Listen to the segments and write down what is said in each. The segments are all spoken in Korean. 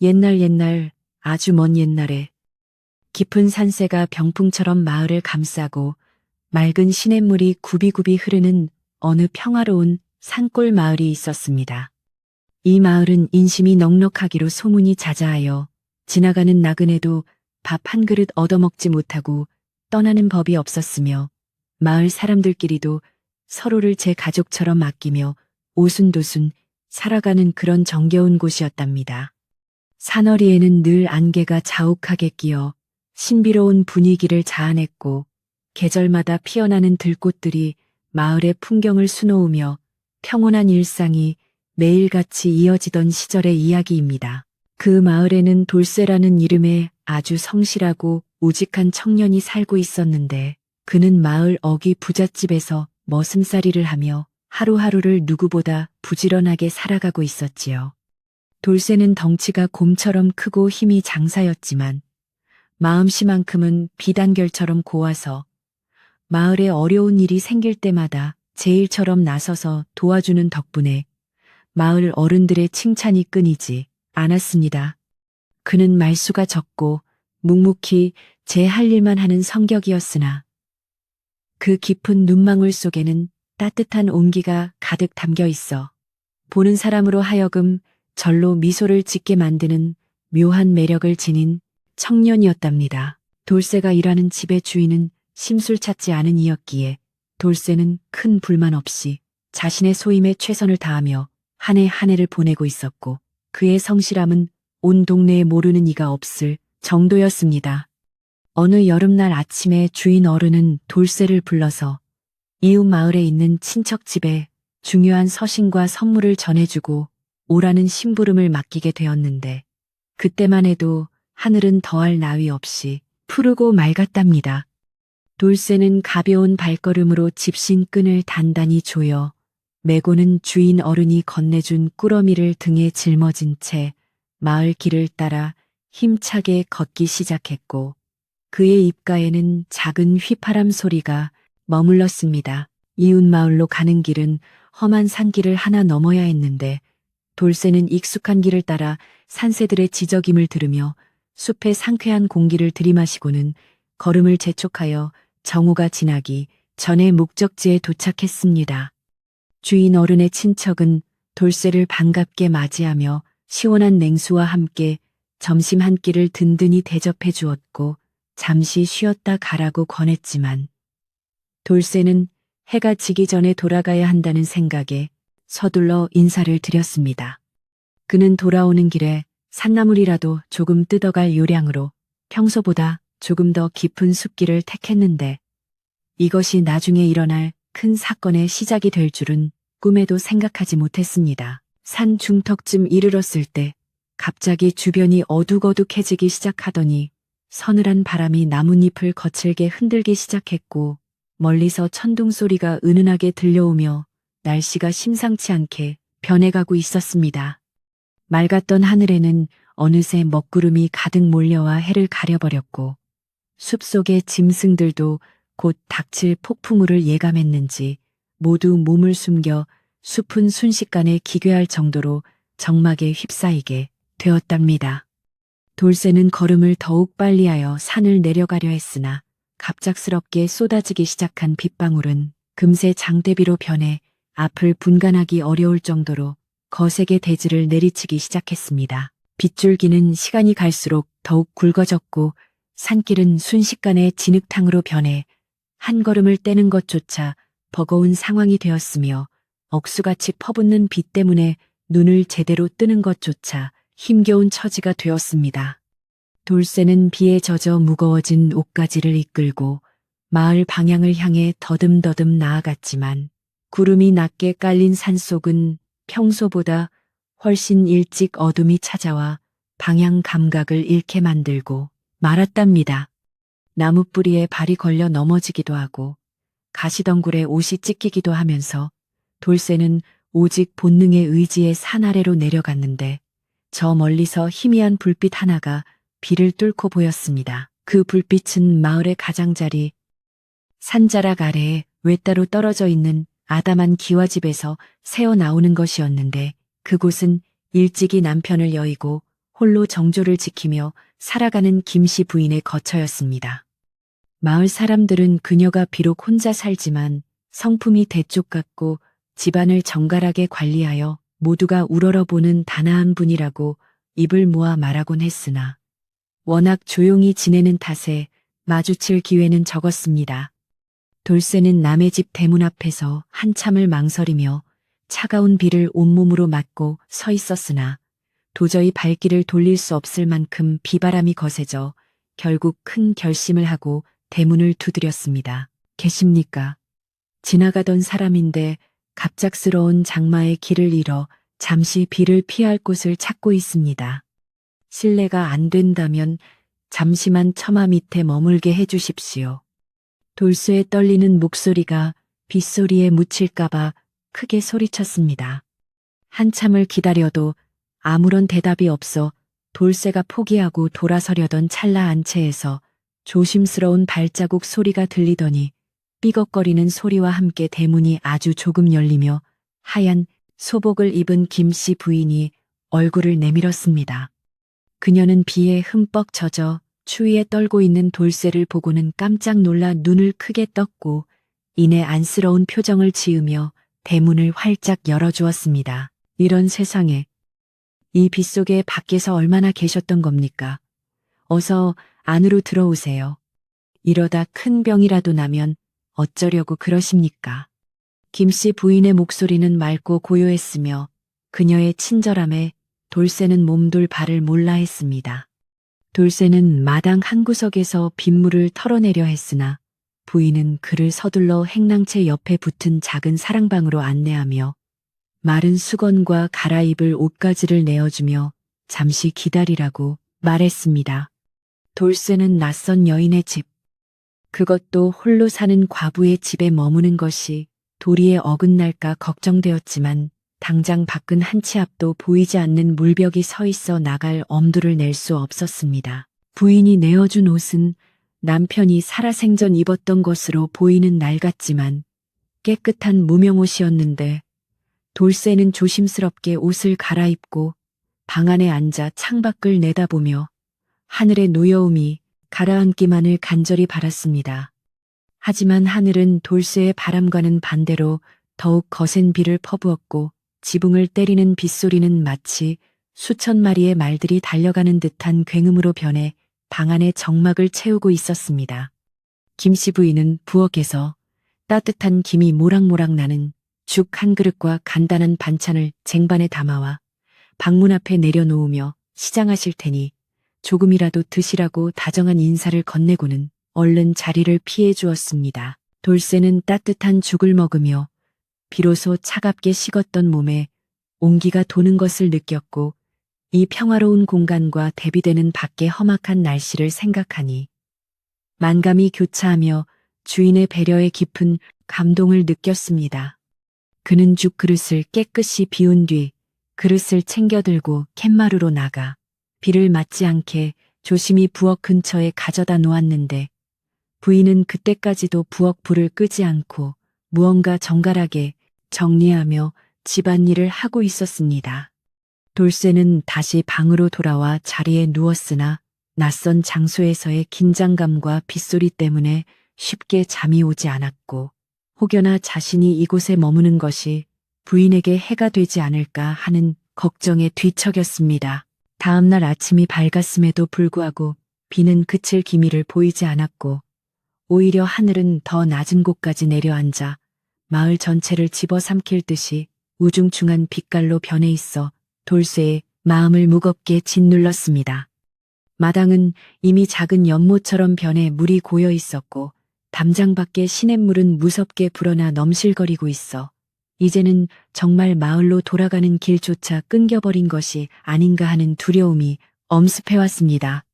옛날 아주 먼 옛날에 깊은 산새가 병풍처럼 마을을 감싸고 맑은 시냇물이 굽이굽이 흐르는 어느 평화로운 산골 마을이 있었습니다. 이 마을은 인심이 넉넉하기로 소문이 자자하여 지나가는 나그네도 밥 한 그릇 얻어먹지 못하고 떠나는 법이 없었으며 마을 사람들끼리도 서로를 제 가족처럼 아끼며 오순도순 살아가는 그런 정겨운 곳이었답니다. 산허리에는 늘 안개가 자욱하게 끼어 신비로운 분위기를 자아냈고 계절마다 피어나는 들꽃들이 마을의 풍경을 수놓으며 평온한 일상이 매일같이 이어지던 시절의 이야기입니다. 그 마을에는 돌쇠라는 이름의 아주 성실하고 우직한 청년이 살고 있었는데 그는 마을 어귀 부잣집에서 머슴살이를 하며 하루하루를 누구보다 부지런하게 살아가고 있었지요. 돌쇠는 덩치가 곰처럼 크고 힘이 장사였지만 마음씨만큼은 비단결처럼 고와서 마을에 어려운 일이 생길 때마다 제일처럼 나서서 도와주는 덕분에 마을 어른들의 칭찬이 끊이지 않았습니다. 그는 말수가 적고 묵묵히 제 할 일만 하는 성격이었으나 그 깊은 눈망울 속에는 따뜻한 온기가 가득 담겨 있어 보는 사람으로 하여금 절로 미소를 짓게 만드는 묘한 매력을 지닌 청년이었답니다. 돌쇠가 일하는 집의 주인은 심술찾지 않은 이였기에 돌쇠는 큰 불만 없이 자신의 소임에 최선을 다하며 한 해 한 해를 보내고 있었고 그의 성실함은 온 동네에 모르는 이가 없을 정도였습니다. 어느 여름날 아침에 주인 어른은 돌쇠를 불러서 이웃 마을에 있는 친척 집에 중요한 서신과 선물을 전해주고 오라는 심부름을 맡기게 되었는데 그때만 해도 하늘은 더할 나위 없이 푸르고 맑았답니다. 돌쇠는 가벼운 발걸음으로 집신끈을 단단히 조여 메고는 주인 어른이 건네준 꾸러미를 등에 짊어진 채 마을 길을 따라 힘차게 걷기 시작했고 그의 입가에는 작은 휘파람 소리가 머물렀습니다. 이웃 마을로 가는 길은 험한 산길을 하나 넘어야 했는데 돌쇠는 익숙한 길을 따라 산새들의 지저김을 들으며 숲의 상쾌한 공기를 들이마시고는 걸음을 재촉하여 정오가 지나기 전에 목적지에 도착했습니다. 주인 어른의 친척은 돌쇠를 반갑게 맞이하며 시원한 냉수와 함께 점심 한 끼를 든든히 대접해 주었고 잠시 쉬었다 가라고 권했지만 돌쇠는 해가 지기 전에 돌아가야 한다는 생각에 서둘러 인사를 드렸습니다. 그는 돌아오는 길에 산나물이라도 조금 뜯어갈 요량으로 평소보다 조금 더 깊은 숲길을 택했는데 이것이 나중에 일어날 큰 사건의 시작이 될 줄은 꿈에도 생각하지 못했습니다. 산 중턱쯤 이르렀을 때 갑자기 주변이 어둑어둑해지기 시작하더니 서늘한 바람이 나뭇잎을 거칠게 흔들기 시작했고 멀리서 천둥 소리가 은은하게 들려오며 날씨가 심상치 않게 변해가고 있었습니다. 맑았던 하늘에는 어느새 먹구름이 가득 몰려와 해를 가려버렸고 숲속의 짐승들도 곧 닥칠 폭풍우를 예감했는지 모두 몸을 숨겨 숲은 순식간에 기괴할 정도로 적막에 휩싸이게 되었답니다. 돌쇠는 걸음을 더욱 빨리하여 산을 내려가려 했으나 갑작스럽게 쏟아지기 시작한 빗방울은 금세 장대비로 변해 앞을 분간하기 어려울 정도로 거세게 대지를 내리치기 시작했습니다. 빗줄기는 시간이 갈수록 더욱 굵어졌고 산길은 순식간에 진흙탕으로 변해 한 걸음을 떼는 것조차 버거운 상황이 되었으며 억수같이 퍼붓는 비 때문에 눈을 제대로 뜨는 것조차 힘겨운 처지가 되었습니다. 돌쇠는 비에 젖어 무거워진 옷가지를 이끌고 마을 방향을 향해 더듬더듬 나아갔지만 구름이 낮게 깔린 산속은 평소보다 훨씬 일찍 어둠이 찾아와 방향 감각을 잃게 만들고 말았답니다. 나무뿌리에 발이 걸려 넘어지기도 하고 가시덩굴에 옷이 찢기기도 하면서 돌쇠는 오직 본능의 의지에 산 아래로 내려갔는데 저 멀리서 희미한 불빛 하나가 비를 뚫고 보였습니다. 그 불빛은 마을의 가장자리 산자락 아래에 외따로 떨어져 있는 아담한 기와집에서 새어나오는 것이었는데 그곳은 일찍이 남편을 여의고 홀로 정조를 지키며 살아가는 김씨 부인의 거처였습니다. 마을 사람들은 그녀가 비록 혼자 살지만 성품이 대쪽 같고 집안을 정갈하게 관리하여 모두가 우러러보는 단아한 분이라고 입을 모아 말하곤 했으나 워낙 조용히 지내는 탓에 마주칠 기회는 적었습니다. 돌쇠는 남의 집 대문 앞에서 한참을 망설이며 차가운 비를 온몸으로 맞고 서 있었으나 도저히 발길을 돌릴 수 없을 만큼 비바람이 거세져 결국 큰 결심을 하고 대문을 두드렸습니다. 계십니까? 지나가던 사람인데 갑작스러운 장마에 길을 잃어 잠시 비를 피할 곳을 찾고 있습니다. 실례가 안 된다면 잠시만 처마 밑에 머물게 해주십시오. 돌쇠의 떨리는 목소리가 빗소리에 묻힐까봐 크게 소리쳤습니다. 한참을 기다려도 아무런 대답이 없어 돌쇠가 포기하고 돌아서려던 찰나 안채에서 조심스러운 발자국 소리가 들리더니 삐걱거리는 소리와 함께 대문이 아주 조금 열리며 하얀 소복을 입은 김씨 부인이 얼굴을 내밀었습니다. 그녀는 비에 흠뻑 젖어 추위에 떨고 있는 돌쇠를 보고는 깜짝 놀라 눈을 크게 떴고 이내 안쓰러운 표정을 지으며 대문을 활짝 열어주었습니다. 이런 세상에 이 빗속에 밖에서 얼마나 계셨던 겁니까? 어서 안으로 들어오세요. 이러다 큰 병이라도 나면 어쩌려고 그러십니까? 김씨 부인의 목소리는 맑고 고요했으며 그녀의 친절함에 돌쇠는 몸둘 바를 몰라 했습니다. 돌쇠는 마당 한 구석에서 빗물을 털어내려 했으나 부인은 그를 서둘러 행랑채 옆에 붙은 작은 사랑방으로 안내하며 마른 수건과 갈아입을 옷가지를 내어주며 잠시 기다리라고 말했습니다. 돌쇠는 낯선 여인의 집, 그것도 홀로 사는 과부의 집에 머무는 것이 도리에 어긋날까 걱정되었지만 당장 밖은 한 치 앞도 보이지 않는 물벽이 서 있어 나갈 엄두를 낼 수 없었습니다. 부인이 내어준 옷은 남편이 살아생전 입었던 것으로 보이는 낡았지만 깨끗한 무명옷이었는데 돌쇠는 조심스럽게 옷을 갈아입고 방 안에 앉아 창밖을 내다보며 하늘의 노여움이 가라앉기만을 간절히 바랐습니다. 하지만 하늘은 돌쇠의 바람과는 반대로 더욱 거센 비를 퍼부었고 지붕을 때리는 빗소리는 마치 수천 마리의 말들이 달려가는 듯한 굉음으로 변해 방 안의 정막을 채우고 있었습니다. 김씨 부인은 부엌에서 따뜻한 김이 모락모락 나는 죽 한 그릇과 간단한 반찬을 쟁반에 담아와 방문 앞에 내려놓으며 시장하실 테니 조금이라도 드시라고 다정한 인사를 건네고는 얼른 자리를 피해 주었습니다. 돌쇠는 따뜻한 죽을 먹으며 비로소 차갑게 식었던 몸에 온기가 도는 것을 느꼈고 이 평화로운 공간과 대비되는 밖의 험악한 날씨를 생각하니 만감이 교차하며 주인의 배려에 깊은 감동을 느꼈습니다. 그는 죽 그릇을 깨끗이 비운 뒤 그릇을 챙겨들고 캔마루로 나가 비를 맞지 않게 조심히 부엌 근처에 가져다 놓았는데 부인은 그때까지도 부엌 불을 끄지 않고 무언가 정갈하게 정리하며 집안일을 하고 있었습니다. 돌쇠는 다시 방으로 돌아와 자리에 누웠으나 낯선 장소에서의 긴장감과 빗소리 때문에 쉽게 잠이 오지 않았고 혹여나 자신이 이곳에 머무는 것이 부인에게 해가 되지 않을까 하는 걱정에 뒤척였습니다. 다음날 아침이 밝았음에도 불구하고 비는 그칠 기미를 보이지 않았고 오히려 하늘은 더 낮은 곳까지 내려앉아 마을 전체를 집어삼킬 듯이 우중충한 빛깔로 변해 있어 돌쇠의 마음을 무겁게 짓눌렀습니다. 마당은 이미 작은 연못처럼 변해 물이 고여 있었고 담장 밖에 시냇물은 무섭게 불어나 넘실거리고 있어 이제는 정말 마을로 돌아가는 길조차 끊겨버린 것이 아닌가 하는 두려움이 엄습해왔습니다.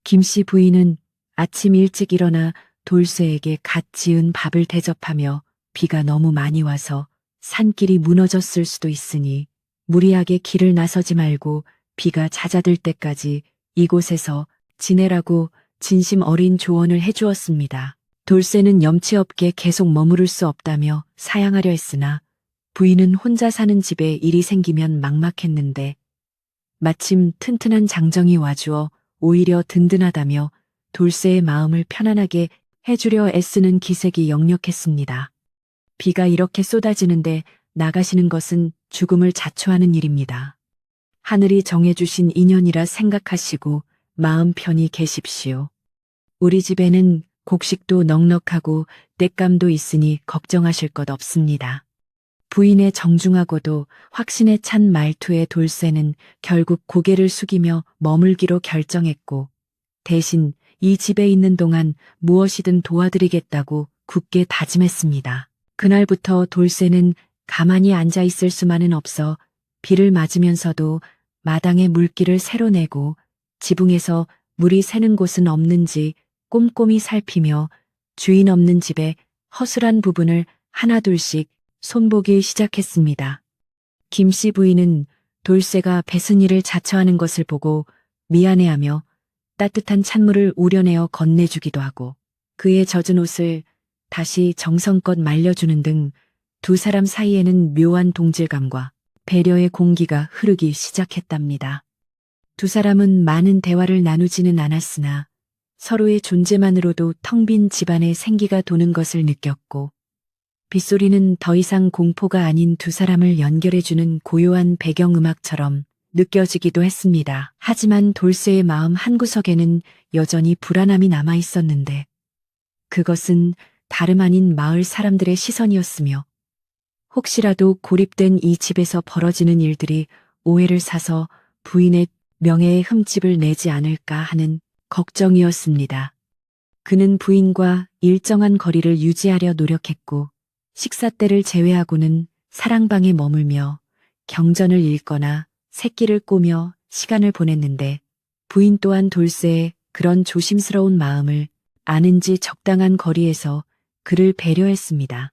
김씨 부인은 아침 일찍 일어나 돌쇠에게 갓 지은 밥을 대접하며 비가 너무 많이 와서 산길이 무너졌을 수도 있으니 무리하게 길을 나서지 말고 비가 잦아들 때까지 이곳에서 지내라고 진심 어린 조언을 해주었습니다. 돌쇠는 염치 없게 계속 머무를 수 없다며 사양하려 했으나 부인은 혼자 사는 집에 일이 생기면 막막했는데 마침 튼튼한 장정이 와주어 오히려 든든하다며 돌쇠의 마음을 편안하게 해주려 애쓰는 기색이 역력했습니다. 비가 이렇게 쏟아지는데 나가시는 것은 죽음을 자초하는 일입니다. 하늘이 정해주신 인연이라 생각하시고 마음 편히 계십시오. 우리 집에는 곡식도 넉넉하고 땔감도 있으니 걱정하실 것 없습니다. 부인의 정중하고도 확신에 찬 말투의 돌쇠는 결국 고개를 숙이며 머물기로 결정했고 대신 이 집에 있는 동안 무엇이든 도와드리겠다고 굳게 다짐했습니다. 그날부터 돌쇠는 가만히 앉아 있을 수만은 없어 비를 맞으면서도 마당에 물길을 새로 내고 지붕에서 물이 새는 곳은 없는지 꼼꼼히 살피며 주인 없는 집의 허술한 부분을 하나둘씩 손보기 시작했습니다. 김씨 부인은 돌쇠가 배순이를 자처하는 것을 보고 미안해하며 따뜻한 찬물을 우려내어 건네주기도 하고 그의 젖은 옷을 다시 정성껏 말려주는 등 두 사람 사이에는 묘한 동질감과 배려의 공기가 흐르기 시작했답니다. 두 사람은 많은 대화를 나누지는 않았으나 서로의 존재만으로도 텅 빈 집안에 생기가 도는 것을 느꼈고 빗소리는 더 이상 공포가 아닌 두 사람을 연결해주는 고요한 배경음악처럼 느껴지기도 했습니다. 하지만 돌쇠의 마음 한구석에는 여전히 불안함이 남아 있었는데 그것은 다름 아닌 마을 사람들의 시선이었으며 혹시라도 고립된 이 집에서 벌어지는 일들이 오해를 사서 부인의 명예에 흠집을 내지 않을까 하는 걱정이었습니다. 그는 부인과 일정한 거리를 유지하려 노력했고 식사 때를 제외하고는 사랑방에 머물며 경전을 읽거나 새끼를 꼬며 시간을 보냈는데 부인 또한 돌쇠의 그런 조심스러운 마음을 아는지 적당한 거리에서 그를 배려했습니다.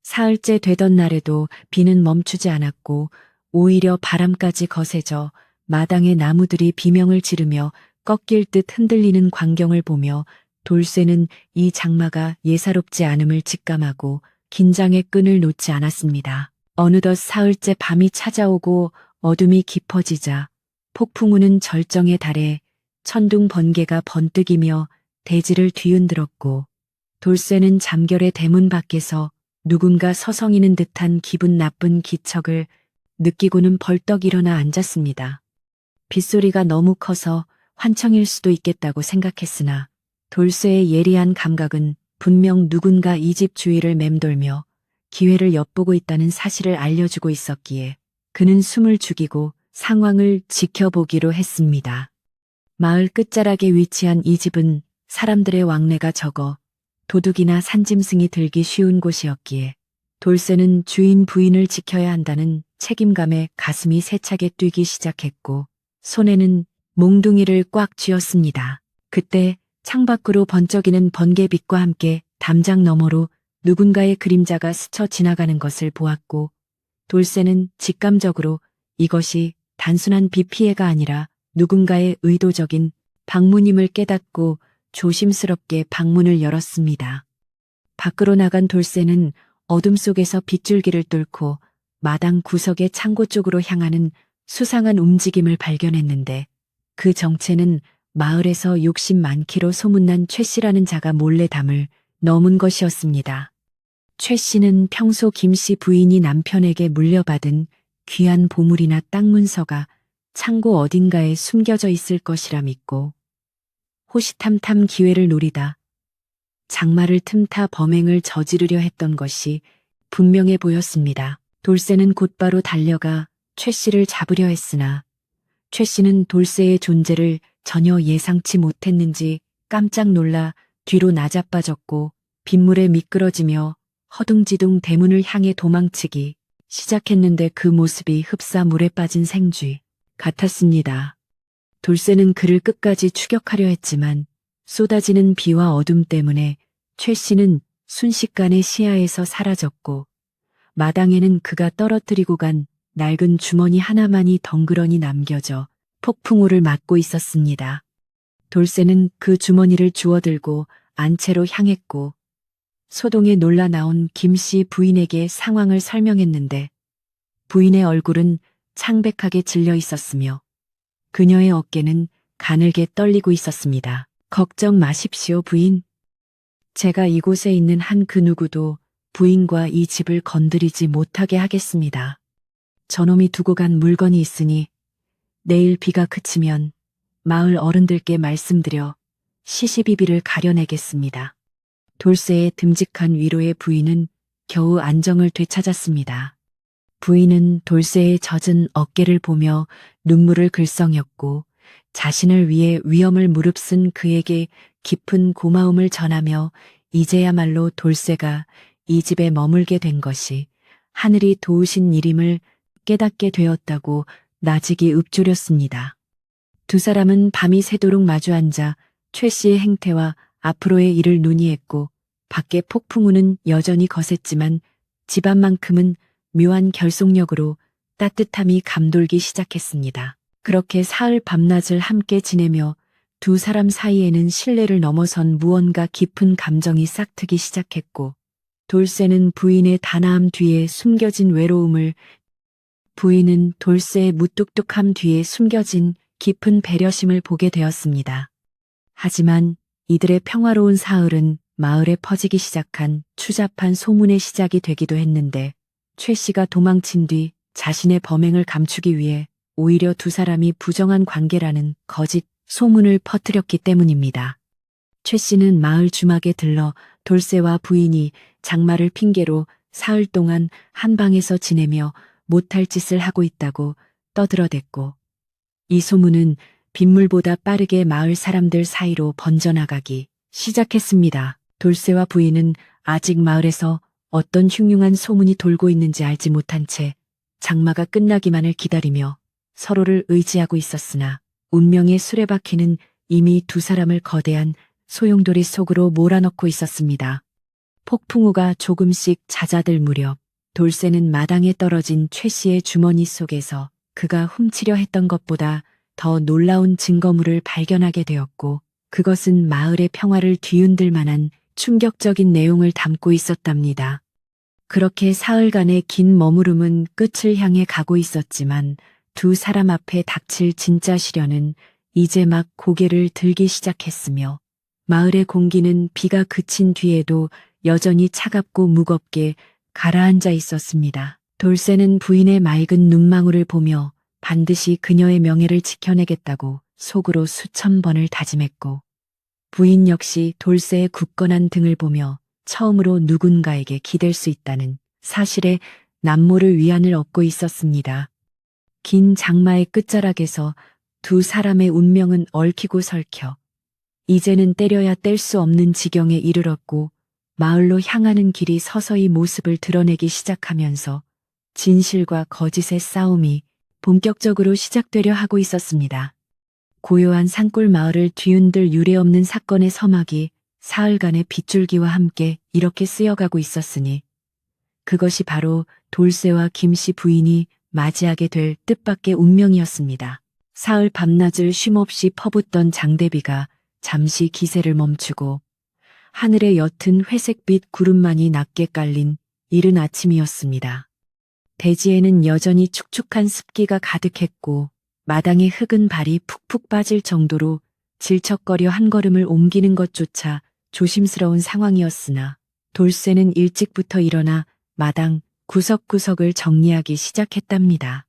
사흘째 되던 날에도 비는 멈추지 않았고 오히려 바람까지 거세져 마당의 나무들이 비명을 지르며 꺾일 듯 흔들리는 광경을 보며 돌쇠는 이 장마가 예사롭지 않음을 직감하고 긴장의 끈을 놓지 않았습니다. 어느덧 사흘째 밤이 찾아오고 어둠이 깊어지자 폭풍 우는 절정에 달해 천둥 번개가 번뜩이며 대지를 뒤흔들었고 돌쇠는 잠결에 대문 밖에서 누군가 서성이는 듯한 기분 나쁜 기척을 느끼고는 벌떡 일어나 앉았습니다. 빗소리가 너무 커서 환청일 수도 있겠다고 생각했으나 돌쇠의 예리한 감각은 분명 누군가 이 집 주위를 맴돌며 기회를 엿보고 있다는 사실을 알려주고 있었기에 그는 숨을 죽이고 상황을 지켜보기로 했습니다. 마을 끝자락에 위치한 이 집은 사람들의 왕래가 적어 도둑이나 산짐승이 들기 쉬운 곳이었기에 돌쇠는 주인 부인을 지켜야 한다는 책임감에 가슴이 세차게 뛰기 시작했고 손에는 몽둥이를 꽉 쥐었습니다. 그때 창밖으로 번쩍이는 번개빛과 함께 담장 너머로 누군가의 그림자가 스쳐 지나가는 것을 보았고 돌쇠는 직감적으로 이것이 단순한 비 피해가 아니라 누군가의 의도적인 방문임을 깨닫고 조심스럽게 방문을 열었습니다. 밖으로 나간 돌쇠는 어둠 속에서 빗줄기를 뚫고 마당 구석의 창고 쪽으로 향하는 수상한 움직임을 발견했는데 그 정체는 마을에서 욕심 많기로 소문난 최 씨라는 자가 몰래 담을 넣은 것이었습니다. 최 씨는 평소 김 씨 부인이 남편에게 물려받은 귀한 보물이나 땅 문서가 창고 어딘가에 숨겨져 있을 것이라 믿고 호시탐탐 기회를 노리다 장마를 틈타 범행을 저지르려 했던 것이 분명해 보였습니다. 돌쇠는 곧바로 달려가 최 씨를 잡으려 했으나 최 씨는 돌쇠의 존재를 전혀 예상치 못했는지 깜짝 놀라 뒤로 나자빠졌고 빗물에 미끄러지며 허둥지둥 대문을 향해 도망치기 시작했는데 그 모습이 흡사 물에 빠진 생쥐 같았습니다. 돌쇠는 그를 끝까지 추격하려 했지만 쏟아지는 비와 어둠 때문에 최 씨는 순식간에 시야에서 사라졌고 마당에는 그가 떨어뜨리고 간 낡은 주머니 하나만이 덩그러니 남겨져 폭풍우를 맞고 있었습니다. 돌쇠는 그 주머니를 주워들고 안채로 향했고 소동에 놀라 나온 김씨 부인에게 상황을 설명했는데 부인의 얼굴은 창백하게 질려 있었으며 그녀의 어깨는 가늘게 떨리고 있었습니다. 걱정 마십시오, 부인. 제가 이곳에 있는 한 그 누구도 부인과 이 집을 건드리지 못하게 하겠습니다. 저놈이 두고 간 물건이 있으니 내일 비가 그치면 마을 어른들께 말씀드려 시시비비를 가려내겠습니다. 돌쇠의 듬직한 위로에 부인은 겨우 안정을 되찾았습니다. 부인은 돌쇠의 젖은 어깨를 보며 눈물을 글썽였고 자신을 위해 위험을 무릅쓴 그에게 깊은 고마움을 전하며 이제야말로 돌쇠가 이 집에 머물게 된 것이 하늘이 도우신 일임을 깨닫게 되었다고 나직이 읊조렸습니다. 두 사람은 밤이 새도록 마주 앉아 최 씨의 행태와 앞으로의 일을 논의했고 밖에 폭풍우는 여전히 거셌지만 집안만큼은 묘한 결속력으로 따뜻함이 감돌기 시작했습니다. 그렇게 사흘 밤낮을 함께 지내며 두 사람 사이에는 신뢰를 넘어선 무언가 깊은 감정이 싹트기 시작했고 돌쇠는 부인의 단아함 뒤에 숨겨진 외로움을 부인은 돌쇠의 무뚝뚝함 뒤에 숨겨진 깊은 배려심을 보게 되었습니다. 하지만 이들의 평화로운 사흘은 마을에 퍼지기 시작한 추잡한 소문의 시작이 되기도 했는데 최 씨가 도망친 뒤 자신의 범행을 감추기 위해 오히려 두 사람이 부정한 관계라는 거짓 소문을 퍼뜨렸기 때문입니다. 최 씨는 마을 주막에 들러 돌쇠와 부인이 장마를 핑계로 사흘 동안 한 방에서 지내며 못할 짓을 하고 있다고 떠들어댔고 이 소문은 빗물보다 빠르게 마을 사람들 사이로 번져나가기 시작했습니다. 돌쇠와 부인은 아직 마을에서 어떤 흉흉한 소문이 돌고 있는지 알지 못한 채 장마가 끝나기만을 기다리며 서로를 의지하고 있었으나 운명의 수레바퀴는 이미 두 사람을 거대한 소용돌이 속으로 몰아넣고 있었습니다. 폭풍우가 조금씩 잦아들 무렵 돌쇠는 마당에 떨어진 최 씨의 주머니 속에서 그가 훔치려 했던 것보다 더 놀라운 증거물을 발견하게 되었고 그것은 마을의 평화를 뒤흔들 만한 충격적인 내용을 담고 있었답니다. 그렇게 사흘간의 긴 머무름은 끝을 향해 가고 있었지만 두 사람 앞에 닥칠 진짜 시련은 이제 막 고개를 들기 시작했으며 마을의 공기는 비가 그친 뒤에도 여전히 차갑고 무겁게 가라앉아 있었습니다. 돌쇠는 부인의 맑은 눈망울을 보며 반드시 그녀의 명예를 지켜내겠다고 속으로 수천 번을 다짐했고 부인 역시 돌쇠의 굳건한 등을 보며 처음으로 누군가에게 기댈 수 있다는 사실에 남모를 위안을 얻고 있었습니다. 긴 장마의 끝자락에서 두 사람의 운명은 얽히고 설켜 이제는 때려야 뗄 수 없는 지경에 이르렀고 마을로 향하는 길이 서서히 모습을 드러내기 시작하면서 진실과 거짓의 싸움이 본격적으로 시작되려 하고 있었습니다. 고요한 산골 마을을 뒤흔들 유례없는 사건의 서막이 사흘간의 빗줄기와 함께 이렇게 쓰여가고 있었으니 그것이 바로 돌쇠와 김씨 부인이 맞이하게 될 뜻밖의 운명이었습니다. 사흘 밤낮을 쉼없이 퍼붓던 장대비가 잠시 기세를 멈추고 하늘에 옅은 회색빛 구름만이 낮게 깔린 이른 아침이었습니다. 대지에는 여전히 축축한 습기가 가득했고 마당의 흙은 발이 푹푹 빠질 정도로 질척거려 한 걸음을 옮기는 것조차 조심스러운 상황이었으나 돌쇠는 일찍부터 일어나 마당 구석구석을 정리하기 시작했답니다.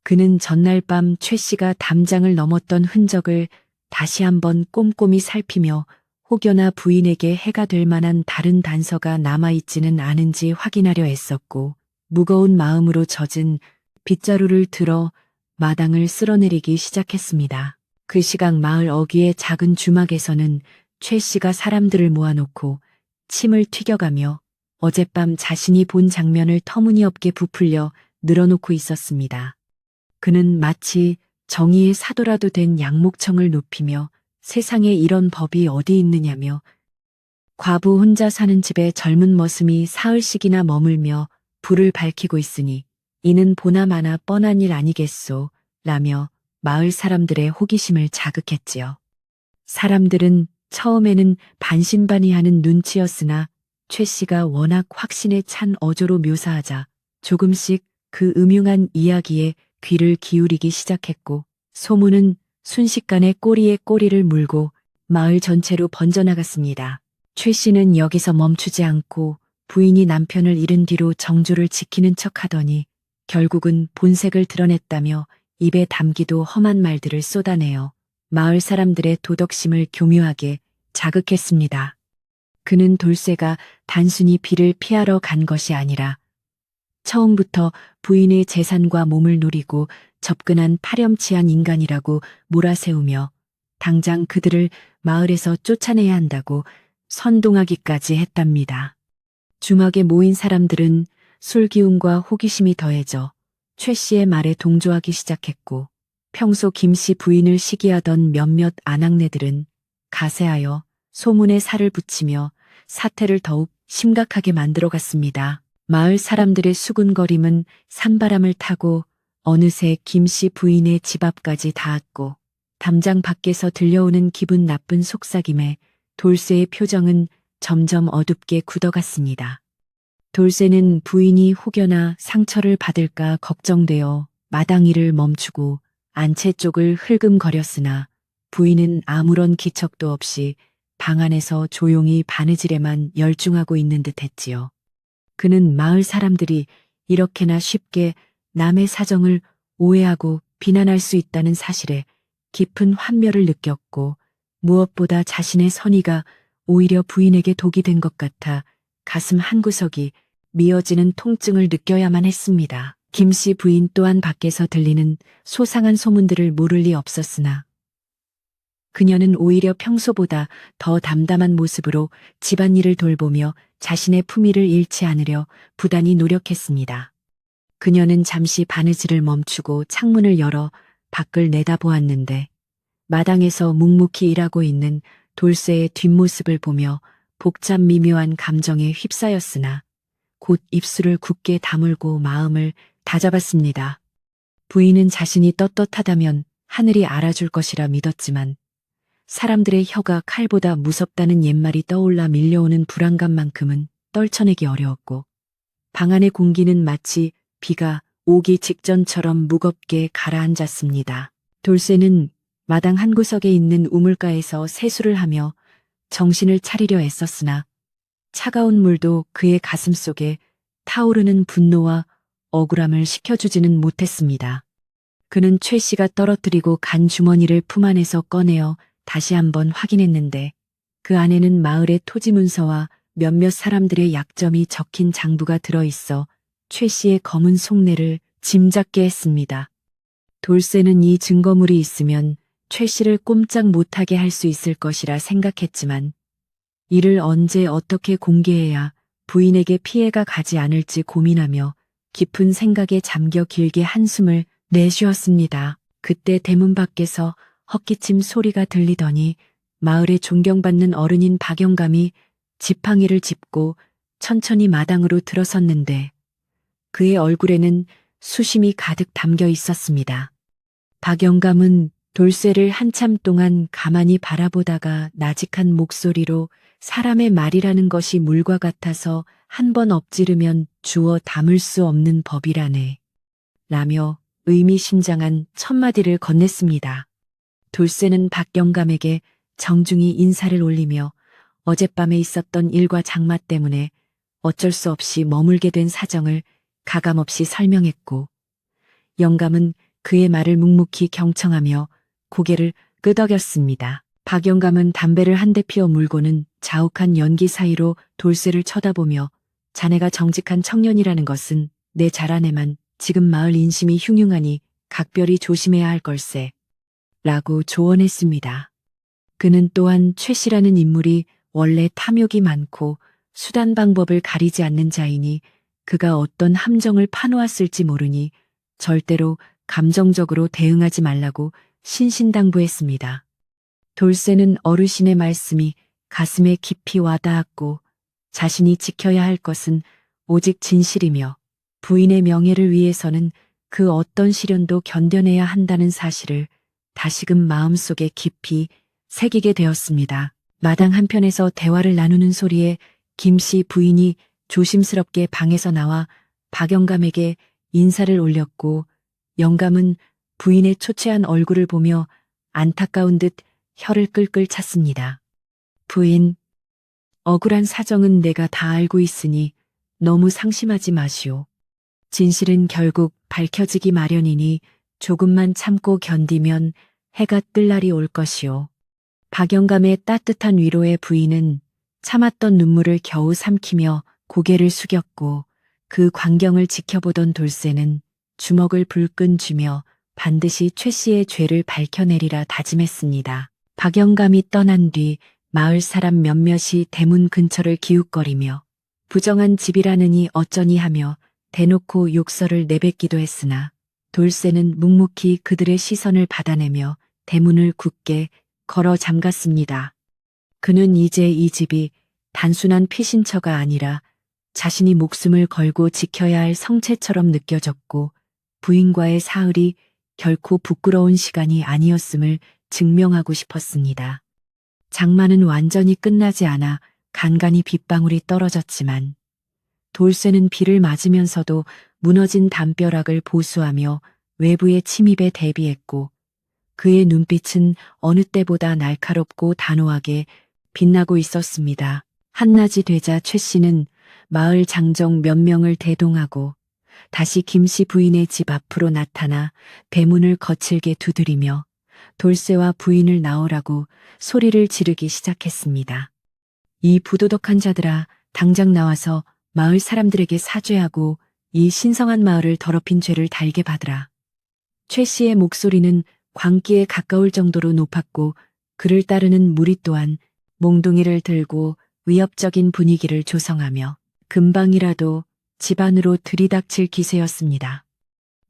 그는 전날 밤 최 씨가 담장을 넘었던 흔적을 다시 한번 꼼꼼히 살피며 혹여나 부인에게 해가 될 만한 다른 단서가 남아있지는 않은지 확인하려 애썼고 무거운 마음으로 젖은 빗자루를 들어 마당을 쓸어내리기 시작했습니다. 그 시각 마을 어귀의 작은 주막에서는 최 씨가 사람들을 모아놓고 침을 튀겨가며 어젯밤 자신이 본 장면을 터무니없게 부풀려 늘어놓고 있었습니다. 그는 마치 정의의 사도라도 된 양목청을 높이며 세상에 이런 법이 어디 있느냐며 과부 혼자 사는 집에 젊은 머슴이 사흘씩이나 머물며 불을 밝히고 있으니 이는 보나마나 뻔한 일 아니겠소 라며 마을 사람들의 호기심을 자극했지요. 사람들은 처음에는 반신반의하는 눈치였으나 최 씨가 워낙 확신에 찬 어조로 묘사하자 조금씩 그 음흉한 이야기에 귀를 기울이기 시작했고 소문은 순식간에 꼬리에 꼬리를 물고 마을 전체로 번져나갔습니다. 최 씨는 여기서 멈추지 않고 부인이 남편을 잃은 뒤로 정조를 지키는 척 하더니 결국은 본색을 드러냈다며 입에 담기도 험한 말들을 쏟아내어 마을 사람들의 도덕심을 교묘하게 자극했습니다. 그는 돌쇠가 단순히 비를 피하러 간 것이 아니라 처음부터 부인의 재산과 몸을 노리고 접근한 파렴치한 인간이라고 몰아세우며 당장 그들을 마을에서 쫓아내야 한다고 선동하기까지 했답니다. 주막에 모인 사람들은 술기운과 호기심이 더해져 최 씨의 말에 동조하기 시작했고 평소 김 씨 부인을 시기하던 몇몇 아낙네들은 가세하여 소문에 살을 붙이며 사태를 더욱 심각하게 만들어갔습니다. 마을 사람들의 수군거림은 산바람을 타고 어느새 김 씨 부인의 집 앞까지 닿았고 담장 밖에서 들려오는 기분 나쁜 속삭임에 돌쇠의 표정은 점점 어둡게 굳어갔습니다. 돌쇠는 부인이 혹여나 상처를 받을까 걱정되어 마당 일을 멈추고 안채 쪽을 흘금거렸으나 부인은 아무런 기척도 없이 방 안에서 조용히 바느질에만 열중하고 있는 듯 했지요. 그는 마을 사람들이 이렇게나 쉽게 남의 사정을 오해하고 비난할 수 있다는 사실에 깊은 환멸을 느꼈고 무엇보다 자신의 선의가 오히려 부인에게 독이 된 것 같아 가슴 한구석이 미어지는 통증을 느껴야만 했습니다. 김 씨 부인 또한 밖에서 들리는 소상한 소문들을 모를 리 없었으나 그녀는 오히려 평소보다 더 담담한 모습으로 집안일을 돌보며 자신의 품위를 잃지 않으려 부단히 노력했습니다. 그녀는 잠시 바느질을 멈추고 창문을 열어 밖을 내다보았는데 마당에서 묵묵히 일하고 있는 돌쇠의 뒷모습을 보며 복잡 미묘한 감정에 휩싸였으나 곧 입술을 굳게 다물고 마음을 다잡았습니다. 부인은 자신이 떳떳하다면 하늘이 알아줄 것이라 믿었지만 사람들의 혀가 칼보다 무섭다는 옛말이 떠올라 밀려오는 불안감만큼은 떨쳐내기 어려웠고 방 안의 공기는 마치 비가 오기 직전처럼 무겁게 가라앉았습니다. 돌쇠는 마당 한 구석에 있는 우물가에서 세수를 하며 정신을 차리려 애썼으나 차가운 물도 그의 가슴 속에 타오르는 분노와 억울함을 식혀주지는 못했습니다. 그는 최 씨가 떨어뜨리고 간 주머니를 품 안에서 꺼내어 다시 한번 확인했는데 그 안에는 마을의 토지 문서와 몇몇 사람들의 약점이 적힌 장부가 들어있어 최 씨의 검은 속내를 짐작게 했습니다. 돌쇠는 이 증거물이 있으면 최 씨를 꼼짝 못하게 할 수 있을 것이라 생각했지만 이를 언제 어떻게 공개해야 부인에게 피해가 가지 않을지 고민하며 깊은 생각에 잠겨 길게 한숨을 내쉬었습니다. 그때 대문 밖에서 헛기침 소리가 들리더니 마을에 존경받는 어른인 박영감이 지팡이를 짚고 천천히 마당으로 들어섰는데 그의 얼굴에는 수심이 가득 담겨 있었습니다. 박영감은 돌쇠를 한참 동안 가만히 바라보다가 나직한 목소리로 사람의 말이라는 것이 물과 같아서 한 번 엎지르면 주워 담을 수 없는 법이라네. 라며 의미심장한 첫마디를 건넸습니다. 돌쇠는 박영감에게 정중히 인사를 올리며 어젯밤에 있었던 일과 장마 때문에 어쩔 수 없이 머물게 된 사정을 가감없이 설명했고 영감은 그의 말을 묵묵히 경청하며 고개를 끄덕였습니다. 박영감은 담배를 한 대 피워 물고는 자욱한 연기 사이로 돌쇠를 쳐다보며 자네가 정직한 청년이라는 것은 내 자라내만 지금 마을 인심이 흉흉하니 각별히 조심해야 할 걸세. 라고 조언했습니다. 그는 또한 최 씨라는 인물이 원래 탐욕이 많고 수단 방법을 가리지 않는 자이니 그가 어떤 함정을 파놓았을지 모르니 절대로 감정적으로 대응하지 말라고 신신당부했습니다. 돌쇠는 어르신의 말씀이 가슴에 깊이 와닿았고 자신이 지켜야 할 것은 오직 진실이며 부인의 명예를 위해서는 그 어떤 시련도 견뎌내야 한다는 사실을 다시금 마음속에 깊이 새기게 되었습니다. 마당 한편에서 대화를 나누는 소리에 김씨 부인이 조심스럽게 방에서 나와 박영감에게 인사를 올렸고 영감은 부인의 초췌한 얼굴을 보며 안타까운 듯 혀를 끌끌 찼습니다. 부인, 억울한 사정은 내가 다 알고 있으니 너무 상심하지 마시오. 진실은 결국 밝혀지기 마련이니 조금만 참고 견디면 해가 뜰 날이 올 것이오. 박영감의 따뜻한 위로에 부인은 참았던 눈물을 겨우 삼키며 고개를 숙였고 그 광경을 지켜보던 돌쇠는 주먹을 불끈 쥐며 반드시 최 씨의 죄를 밝혀내리라 다짐했습니다. 박영감이 떠난 뒤 마을 사람 몇몇이 대문 근처를 기웃거리며 부정한 집이라느니 어쩌니 하며 대놓고 욕설을 내뱉기도 했으나 돌쇠는 묵묵히 그들의 시선을 받아내며 대문을 굳게 걸어 잠갔습니다. 그는 이제 이 집이 단순한 피신처가 아니라 자신이 목숨을 걸고 지켜야 할 성체처럼 느껴졌고 부인과의 사흘이 결코 부끄러운 시간이 아니었음을 증명하고 싶었습니다. 장마는 완전히 끝나지 않아 간간히 빗방울이 떨어졌지만 돌쇠는 비를 맞으면서도 무너진 담벼락을 보수하며 외부의 침입에 대비했고 그의 눈빛은 어느 때보다 날카롭고 단호하게 빛나고 있었습니다. 한낮이 되자 최 씨는 마을 장정 몇 명을 대동하고 다시 김씨 부인의 집 앞으로 나타나 대문을 거칠게 두드리며 돌쇠와 부인을 나오라고 소리를 지르기 시작했습니다. 이 부도덕한 자들아, 당장 나와서 마을 사람들에게 사죄하고 이 신성한 마을을 더럽힌 죄를 달게 받으라. 최 씨의 목소리는 광기에 가까울 정도로 높았고 그를 따르는 무리 또한 몽둥이를 들고 위협적인 분위기를 조성하며 금방이라도 집 안으로 들이닥칠 기세였습니다.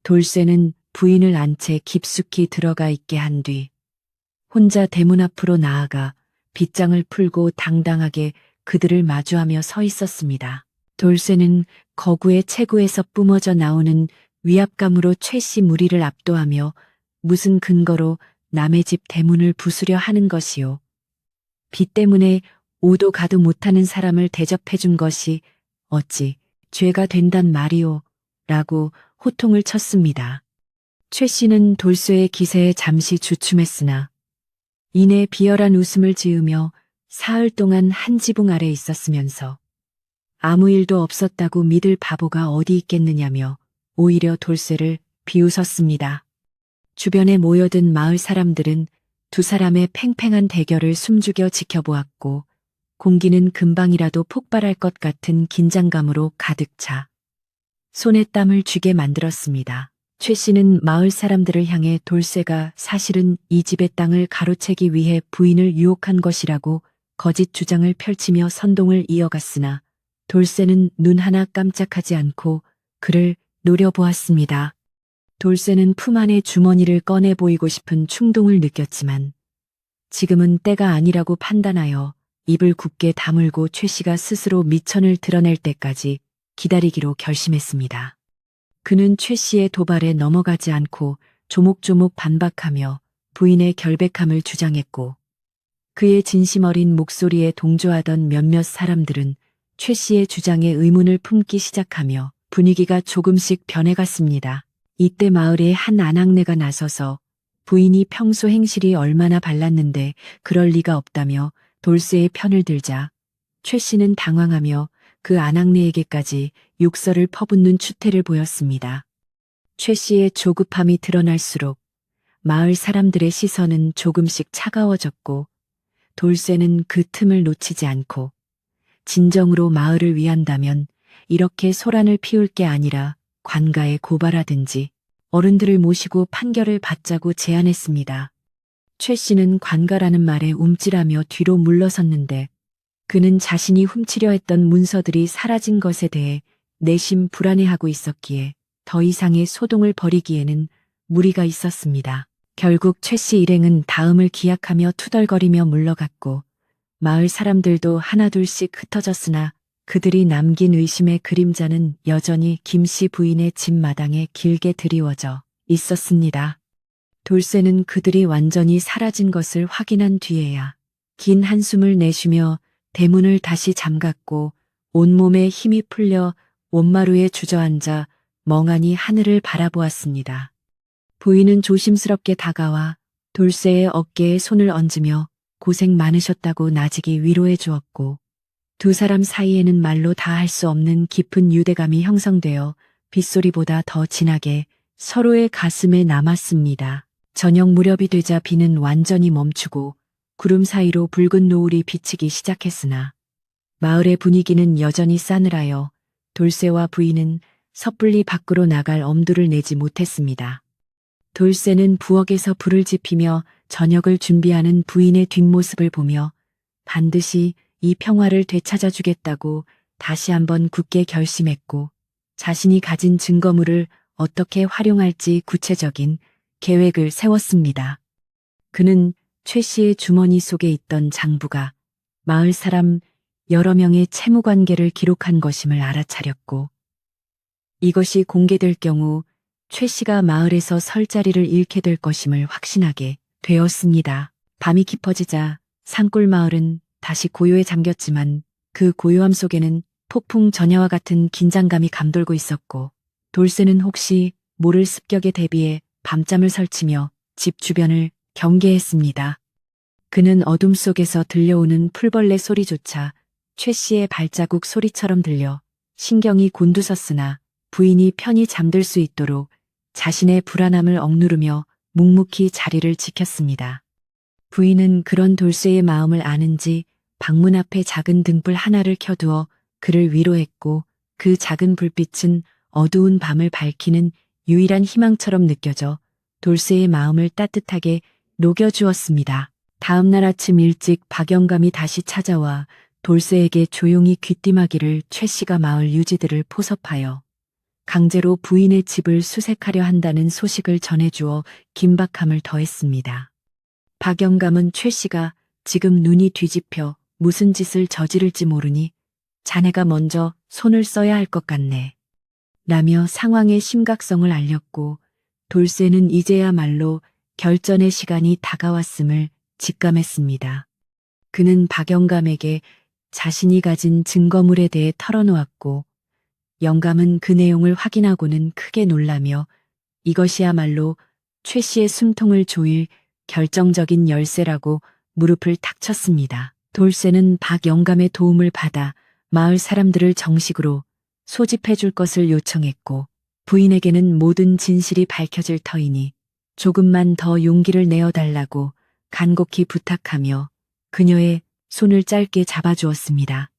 돌쇠는 부인을 안 채 깊숙이 들어가 있게 한 뒤 혼자 대문 앞으로 나아가 빗장을 풀고 당당하게 그들을 마주하며 서 있었습니다. 돌쇠는 거구의 체구에서 뿜어져 나오는 위압감으로 최 씨 무리를 압도하며 무슨 근거로 남의 집 대문을 부수려 하는 것이요. 비 때문에 오도 가도 못하는 사람을 대접해 준 것이 어찌 죄가 된단 말이오 라고 호통을 쳤습니다. 최 씨는 돌쇠의 기세에 잠시 주춤했으나 이내 비열한 웃음을 지으며 사흘 동안 한 지붕 아래 있었으면서 아무 일도 없었다고 믿을 바보가 어디 있겠느냐며 오히려 돌쇠를 비웃었습니다. 주변에 모여든 마을 사람들은 두 사람의 팽팽한 대결을 숨죽여 지켜보았고 공기는 금방이라도 폭발할 것 같은 긴장감으로 가득 차 손에 땀을 쥐게 만들었습니다. 최 씨는 마을 사람들을 향해 돌쇠가 사실은 이 집의 땅을 가로채기 위해 부인을 유혹한 것이라고 거짓 주장을 펼치며 선동을 이어갔으나 돌쇠는 눈 하나 깜짝하지 않고 그를 노려보았습니다. 돌쇠는 품 안의 주머니를 꺼내 보이고 싶은 충동을 느꼈지만 지금은 때가 아니라고 판단하여 입을 굳게 다물고 최 씨가 스스로 미천을 드러낼 때까지 기다리기로 결심했습니다. 그는 최 씨의 도발에 넘어가지 않고 조목조목 반박하며 부인의 결백함을 주장했고 그의 진심 어린 목소리에 동조하던 몇몇 사람들은 최 씨의 주장에 의문을 품기 시작하며 분위기가 조금씩 변해갔습니다. 이때 마을에 한 아낙네가 나서서 부인이 평소 행실이 얼마나 발랐는데 그럴 리가 없다며 돌쇠의 편을 들자 최 씨는 당황하며 그 아낙네에게까지 욕설을 퍼붓는 추태를 보였습니다. 최 씨의 조급함이 드러날수록 마을 사람들의 시선은 조금씩 차가워졌고 돌쇠는 그 틈을 놓치지 않고 진정으로 마을을 위한다면 이렇게 소란을 피울 게 아니라 관가에 고발하든지 어른들을 모시고 판결을 받자고 제안했습니다. 최 씨는 관가라는 말에 움찔하며 뒤로 물러섰는데 그는 자신이 훔치려 했던 문서들이 사라진 것에 대해 내심 불안해하고 있었기에 더 이상의 소동을 벌이기에는 무리가 있었습니다. 결국 최 씨 일행은 다음을 기약하며 투덜거리며 물러갔고 마을 사람들도 하나둘씩 흩어졌으나 그들이 남긴 의심의 그림자는 여전히 김씨 부인의 집 마당에 길게 드리워져 있었습니다. 돌쇠는 그들이 완전히 사라진 것을 확인한 뒤에야 긴 한숨을 내쉬며 대문을 다시 잠갔고 온몸에 힘이 풀려 원마루에 주저앉아 멍하니 하늘을 바라보았습니다. 부인은 조심스럽게 다가와 돌쇠의 어깨에 손을 얹으며 고생 많으셨다고 나직이 위로해 주었고, 두 사람 사이에는 말로 다 할 수 없는 깊은 유대감이 형성되어 빗소리보다 더 진하게 서로의 가슴에 남았습니다. 저녁 무렵이 되자 비는 완전히 멈추고 구름 사이로 붉은 노을이 비치기 시작했으나 마을의 분위기는 여전히 싸늘하여 돌쇠와 부인은 섣불리 밖으로 나갈 엄두를 내지 못했습니다. 돌쇠는 부엌에서 불을 지피며 저녁을 준비하는 부인의 뒷모습을 보며 반드시 이 평화를 되찾아 주겠다고 다시 한번 굳게 결심했고, 자신이 가진 증거물을 어떻게 활용할지 구체적인 계획을 세웠습니다. 그는 최 씨의 주머니 속에 있던 장부가 마을 사람 여러 명의 채무 관계를 기록한 것임을 알아차렸고, 이것이 공개될 경우 최 씨가 마을에서 설 자리를 잃게 될 것임을 확신하게 되었습니다. 밤이 깊어지자 산골 마을은 다시 고요에 잠겼지만 그 고요함 속에는 폭풍 전야와 같은 긴장감이 감돌고 있었고, 돌쇠는 혹시 모를 습격에 대비해 밤잠을 설치며 집 주변을 경계했습니다. 그는 어둠 속에서 들려오는 풀벌레 소리조차 최 씨의 발자국 소리처럼 들려 신경이 곤두섰으나 부인이 편히 잠들 수 있도록 자신의 불안함을 억누르며 묵묵히 자리를 지켰습니다. 부인은 그런 돌쇠의 마음을 아는지 방문 앞에 작은 등불 하나를 켜두어 그를 위로했고, 그 작은 불빛은 어두운 밤을 밝히는 유일한 희망처럼 느껴져 돌쇠의 마음을 따뜻하게 녹여주었습니다. 다음 날 아침 일찍 박영감이 다시 찾아와 돌쇠에게 조용히 귀띔하기를 최 씨가 마을 유지들을 포섭하여 강제로 부인의 집을 수색하려 한다는 소식을 전해주어 긴박함을 더했습니다. 박영감은 최 씨가 지금 눈이 뒤집혀 무슨 짓을 저지를지 모르니 자네가 먼저 손을 써야 할 것 같네 라며 상황의 심각성을 알렸고, 돌쇠는 이제야말로 결전의 시간이 다가왔음을 직감했습니다. 그는 박영감에게 자신이 가진 증거물에 대해 털어놓았고, 영감은 그 내용을 확인하고는 크게 놀라며 이것이야말로 최 씨의 숨통을 조일 결정적인 열쇠라고 무릎을 탁 쳤습니다. 돌쇠는 박영감의 도움을 받아 마을 사람들을 정식으로 소집해 줄 것을 요청했고, 부인에게는 모든 진실이 밝혀질 터이니 조금만 더 용기를 내어달라고 간곡히 부탁하며 그녀의 손을 짧게 잡아주었습니다.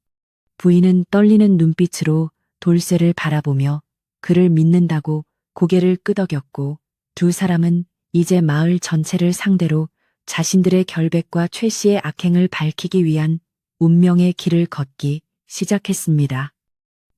부인은 떨리는 눈빛으로 돌쇠를 바라보며 그를 믿는다고 고개를 끄덕였고, 두 사람은 이제 마을 전체를 상대로 자신들의 결백과 최 씨의 악행을 밝히기 위한 운명의 길을 걷기 시작했습니다.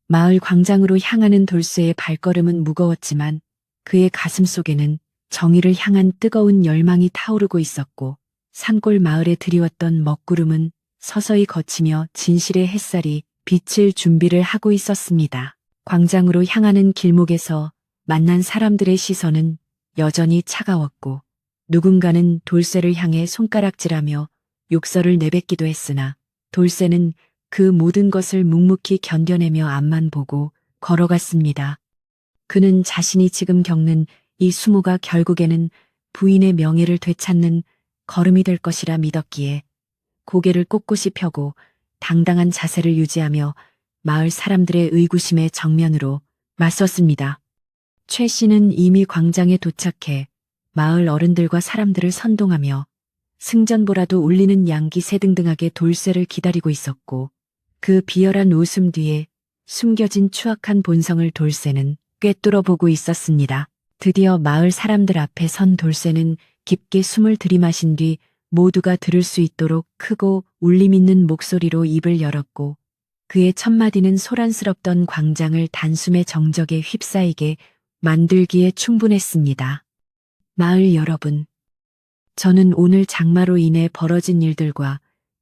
마을 광장으로 향하는 돌쇠의 발걸음은 무거웠지만 그의 가슴 속에는 정의를 향한 뜨거운 열망이 타오르고 있었고, 산골 마을에 드리웠던 먹구름은 서서히 걷히며 진실의 햇살이 비칠 준비를 하고 있었습니다. 광장으로 향하는 길목에서 만난 사람들의 시선은 여전히 차가웠고, 누군가는 돌쇠를 향해 손가락질하며 욕설을 내뱉기도 했으나 돌쇠는 그 모든 것을 묵묵히 견뎌내며 앞만 보고 걸어갔습니다. 그는 자신이 지금 겪는 이 수모가 결국에는 부인의 명예를 되찾는 걸음이 될 것이라 믿었기에 고개를 꼿꼿이 펴고 당당한 자세를 유지하며 마을 사람들의 의구심에 정면으로 맞섰습니다. 최 씨는 이미 광장에 도착해 마을 어른들과 사람들을 선동하며 승전보라도 울리는 양기 새등등하게 돌쇠를 기다리고 있었고, 그 비열한 웃음 뒤에 숨겨진 추악한 본성을 돌쇠는 꿰뚫어보고 있었습니다. 드디어 마을 사람들 앞에 선 돌쇠는 깊게 숨을 들이마신 뒤 모두가 들을 수 있도록 크고 울림 있는 목소리로 입을 열었고, 그의 첫마디는 소란스럽던 광장을 단숨에 정적에 휩싸이게 만들기에 충분했습니다. 마을 여러분, 저는 오늘 장마로 인해 벌어진 일들과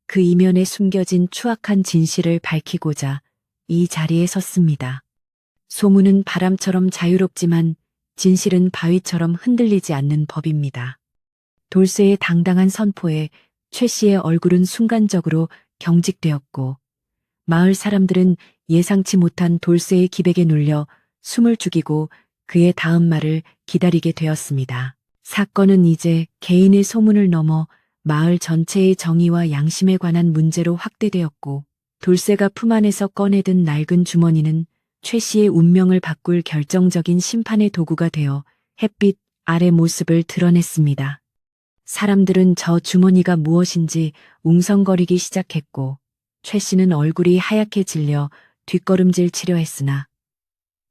그 이면에 숨겨진 추악한 진실을 밝히고자 이 자리에 섰습니다. 소문은 바람처럼 자유롭지만 진실은 바위처럼 흔들리지 않는 법입니다. 돌쇠의 당당한 선포에 최 씨의 얼굴은 순간적으로 경직되었고, 마을 사람들은 예상치 못한 돌쇠의 기백에 눌려 숨을 죽이고 그의 다음 말을 기다리게 되었습니다. 사건은 이제 개인의 소문을 넘어 마을 전체의 정의와 양심에 관한 문제로 확대되었고, 돌쇠가 품 안에서 꺼내든 낡은 주머니는 최 씨의 운명을 바꿀 결정적인 심판의 도구가 되어 햇빛 아래 모습을 드러냈습니다. 사람들은 저 주머니가 무엇인지 웅성거리기 시작했고, 최 씨는 얼굴이 하얗게 질려 뒷걸음질 치려 했으나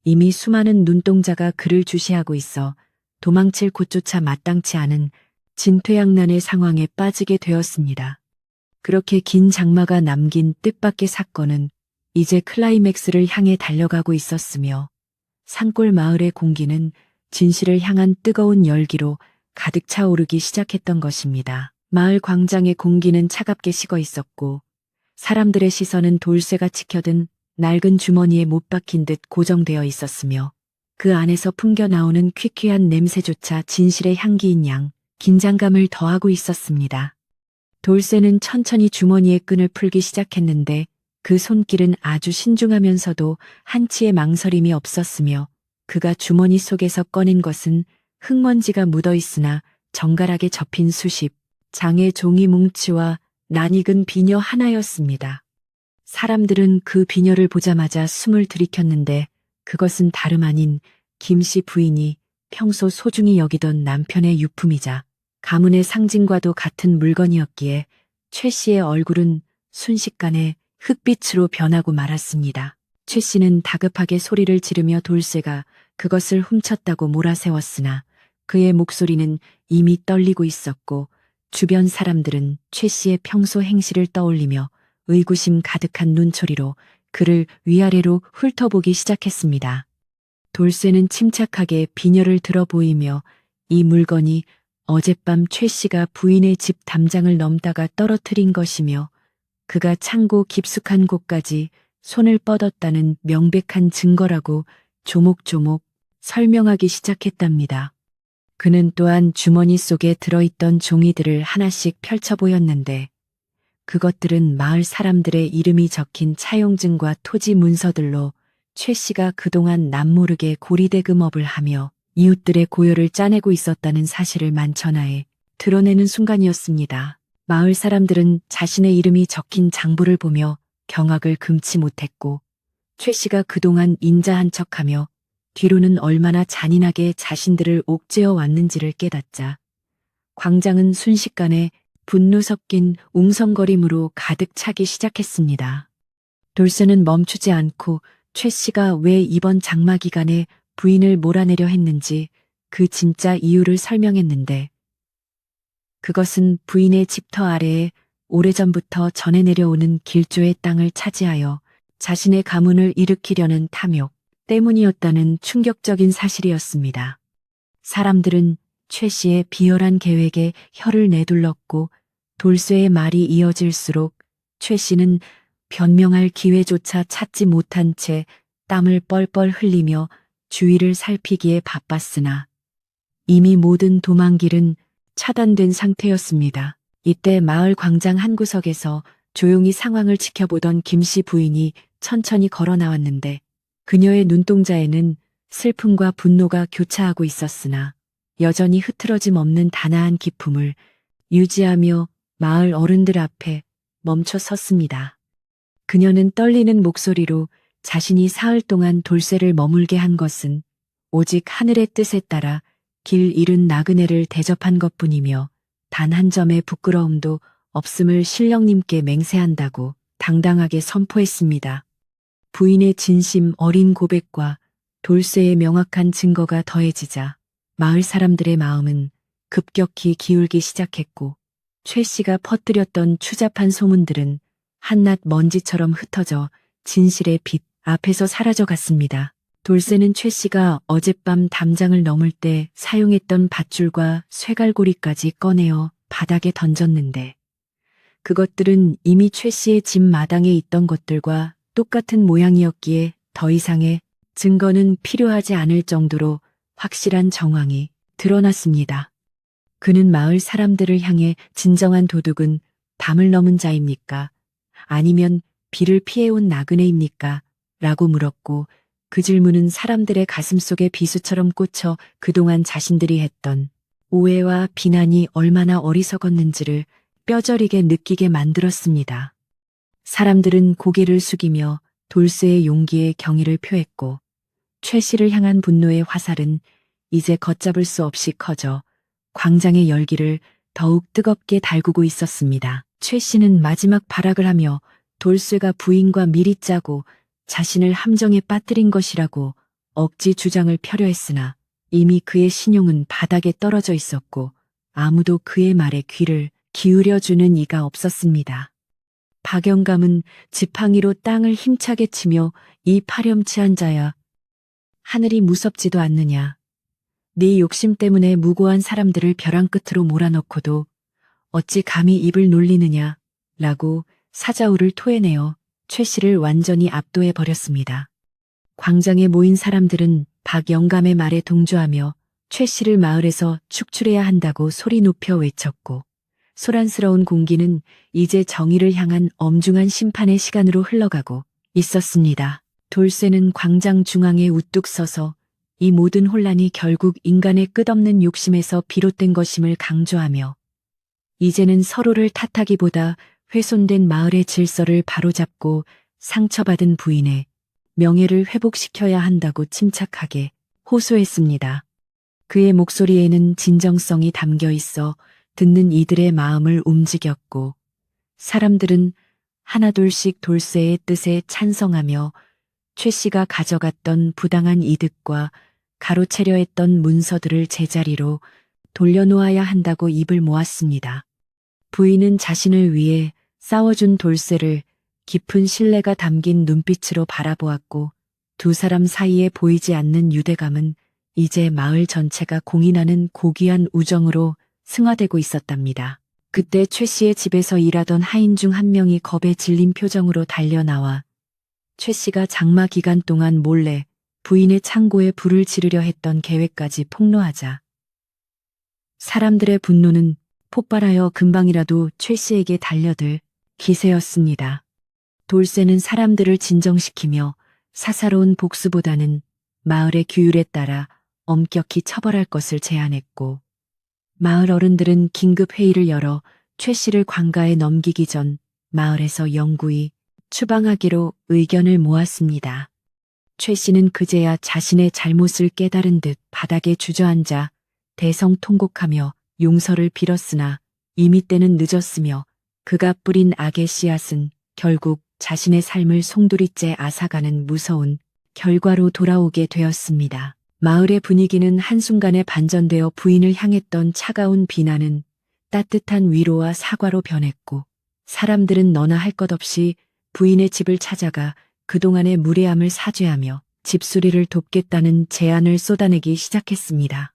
이미 수많은 눈동자가 그를 주시하고 있어 도망칠 곳조차 마땅치 않은 진퇴양난의 상황에 빠지게 되었습니다. 그렇게 긴 장마가 남긴 뜻밖의 사건은 이제 클라이맥스를 향해 달려가고 있었으며, 산골 마을의 공기는 진실을 향한 뜨거운 열기로 가득 차오르기 시작했던 것입니다. 마을 광장의 공기는 차갑게 식어 있었고, 사람들의 시선은 돌쇠가 지켜든 낡은 주머니에 못 박힌 듯 고정되어 있었으며, 그 안에서 풍겨 나오는 퀴퀴한 냄새조차 진실의 향기인 양 긴장감을 더하고 있었습니다. 돌쇠는 천천히 주머니의 끈을 풀기 시작했는데, 그 손길은 아주 신중하면서도 한치의 망설임이 없었으며, 그가 주머니 속에서 꺼낸 것은 흙먼지가 묻어 있으나 정갈하게 접힌 수십 장의 종이 뭉치와 낯익은 비녀 하나였습니다. 사람들은 그 비녀를 보자마자 숨을 들이켰는데, 그것은 다름 아닌 김씨 부인이 평소 소중히 여기던 남편의 유품이자 가문의 상징과도 같은 물건이었기에 최 씨의 얼굴은 순식간에 흙빛으로 변하고 말았습니다. 최 씨는 다급하게 소리를 지르며 돌쇠가 그것을 훔쳤다고 몰아세웠으나 그의 목소리는 이미 떨리고 있었고, 주변 사람들은 최 씨의 평소 행실을 떠올리며 의구심 가득한 눈초리로 그를 위아래로 훑어보기 시작했습니다. 돌쇠는 침착하게 비녀를 들어 보이며 이 물건이 어젯밤 최 씨가 부인의 집 담장을 넘다가 떨어뜨린 것이며, 그가 창고 깊숙한 곳까지 손을 뻗었다는 명백한 증거라고 조목조목 설명하기 시작했답니다. 그는 또한 주머니 속에 들어있던 종이들을 하나씩 펼쳐 보였는데, 그것들은 마을 사람들의 이름이 적힌 차용증과 토지 문서들로 최 씨가 그동안 남모르게 고리대금업을 하며 이웃들의 고요를 짜내고 있었다는 사실을 만천하에 드러내는 순간이었습니다. 마을 사람들은 자신의 이름이 적힌 장부를 보며 경악을 금치 못했고, 최 씨가 그동안 인자한 척하며 뒤로는 얼마나 잔인하게 자신들을 옥죄어 왔는지를 깨닫자 광장은 순식간에 분노 섞인 웅성거림으로 가득 차기 시작했습니다. 돌쇠는 멈추지 않고 최 씨가 왜 이번 장마 기간에 부인을 몰아내려 했는지 그 진짜 이유를 설명했는데, 그것은 부인의 집터 아래에 오래전부터 전해 내려오는 길조의 땅을 차지하여 자신의 가문을 일으키려는 탐욕 때문이었다는 충격적인 사실이었습니다. 사람들은 최 씨의 비열한 계획에 혀를 내둘렀고, 돌쇠의 말이 이어질수록 최 씨는 변명할 기회조차 찾지 못한 채 땀을 뻘뻘 흘리며 주위를 살피기에 바빴으나 이미 모든 도망길은 차단된 상태였습니다. 이때 마을 광장 한 구석에서 조용히 상황을 지켜보던 김씨 부인이 천천히 걸어 나왔는데, 그녀의 눈동자에는 슬픔과 분노가 교차하고 있었으나 여전히 흐트러짐 없는 단아한 기품을 유지하며 마을 어른들 앞에 멈춰 섰습니다. 그녀는 떨리는 목소리로 자신이 사흘 동안 돌쇠를 머물게 한 것은 오직 하늘의 뜻에 따라 길 잃은 나그네를 대접한 것뿐이며 단 한 점의 부끄러움도 없음을 신령님께 맹세한다고 당당하게 선포했습니다. 부인의 진심 어린 고백과 돌쇠의 명확한 증거가 더해지자 마을 사람들의 마음은 급격히 기울기 시작했고, 최 씨가 퍼뜨렸던 추잡한 소문들은 한낱 먼지처럼 흩어져 진실의 빛 앞에서 사라져갔습니다. 돌쇠는 최 씨가 어젯밤 담장을 넘을 때 사용했던 밧줄과 쇠갈고리까지 꺼내어 바닥에 던졌는데, 그것들은 이미 최 씨의 집 마당에 있던 것들과 똑같은 모양이었기에 더 이상의 증거는 필요하지 않을 정도로 확실한 정황이 드러났습니다. 그는 마을 사람들을 향해 진정한 도둑은 담을 넘은 자입니까? 아니면 비를 피해온 나그네입니까? 라고 물었고, 그 질문은 사람들의 가슴속에 비수처럼 꽂혀 그동안 자신들이 했던 오해와 비난이 얼마나 어리석었는지를 뼈저리게 느끼게 만들었습니다. 사람들은 고개를 숙이며 돌쇠의 용기에 경의를 표했고 최 씨를 향한 분노의 화살은 이제 걷잡을 수 없이 커져 광장의 열기를 더욱 뜨겁게 달구고 있었습니다. 최 씨는 마지막 발악을 하며 돌쇠가 부인과 미리 짜고 자신을 함정에 빠뜨린 것이라고 억지 주장을 펴려 했으나 이미 그의 신용은 바닥에 떨어져 있었고 아무도 그의 말에 귀를 기울여주는 이가 없었습니다. 박영감은 지팡이로 땅을 힘차게 치며 이 파렴치한 자야. 하늘이 무섭지도 않느냐. 네 욕심 때문에 무고한 사람들을 벼랑 끝으로 몰아넣고도 어찌 감히 입을 놀리느냐 라고 사자우를 토해내어 최 씨를 완전히 압도해 버렸습니다. 광장에 모인 사람들은 박영감의 말에 동조하며 최 씨를 마을에서 축출해야 한다고 소리 높여 외쳤고 소란스러운 공기는 이제 정의를 향한 엄중한 심판의 시간으로 흘러가고 있었습니다. 돌쇠는 광장 중앙에 우뚝 서서 이 모든 혼란이 결국 인간의 끝없는 욕심에서 비롯된 것임을 강조하며 이제는 서로를 탓하기보다 훼손된 마을의 질서를 바로잡고 상처받은 부인의 명예를 회복시켜야 한다고 침착하게 호소했습니다. 그의 목소리에는 진정성이 담겨 있어 듣는 이들의 마음을 움직였고 사람들은 하나둘씩 돌쇠의 뜻에 찬성하며 최 씨가 가져갔던 부당한 이득과 가로채려 했던 문서들을 제자리로 돌려놓아야 한다고 입을 모았습니다. 부인은 자신을 위해 싸워준 돌쇠를 깊은 신뢰가 담긴 눈빛으로 바라보았고 두 사람 사이에 보이지 않는 유대감은 이제 마을 전체가 공인하는 고귀한 우정으로 승화되고 있었답니다. 그때 최 씨의 집에서 일하던 하인 중 한 명이 겁에 질린 표정으로 달려나와 최 씨가 장마 기간 동안 몰래 부인의 창고에 불을 지르려 했던 계획까지 폭로하자 사람들의 분노는 폭발하여 금방이라도 최 씨에게 달려들 기세였습니다. 돌쇠는 사람들을 진정시키며 사사로운 복수보다는 마을의 규율에 따라 엄격히 처벌할 것을 제안했고 마을 어른들은 긴급 회의를 열어 최 씨를 관가에 넘기기 전 마을에서 영구히 추방하기로 의견을 모았습니다. 최 씨는 그제야 자신의 잘못을 깨달은 듯 바닥에 주저앉아 대성통곡하며 용서를 빌었으나 이미 때는 늦었으며 그가 뿌린 악의 씨앗은 결국 자신의 삶을 송두리째 앗아가는 무서운 결과로 돌아오게 되었습니다. 마을의 분위기는 한순간에 반전되어 부인을 향했던 차가운 비난은 따뜻한 위로와 사과로 변했고 사람들은 너나 할 것 없이 부인의 집을 찾아가 그동안의 무례함을 사죄하며 집수리를 돕겠다는 제안을 쏟아내기 시작했습니다.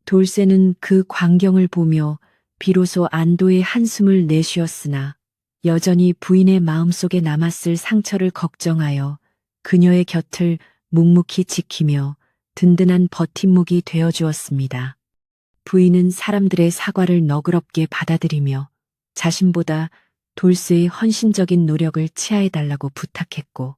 돌쇠는 그 광경을 보며 비로소 안도의 한숨을 내쉬었으나 여전히 부인의 마음속에 남았을 상처를 걱정하여 그녀의 곁을 묵묵히 지키며 든든한 버팀목이 되어주었습니다. 부인은 사람들의 사과를 너그럽게 받아들이며 자신보다 돌쇠의 헌신적인 노력을 치하해달라고 부탁했고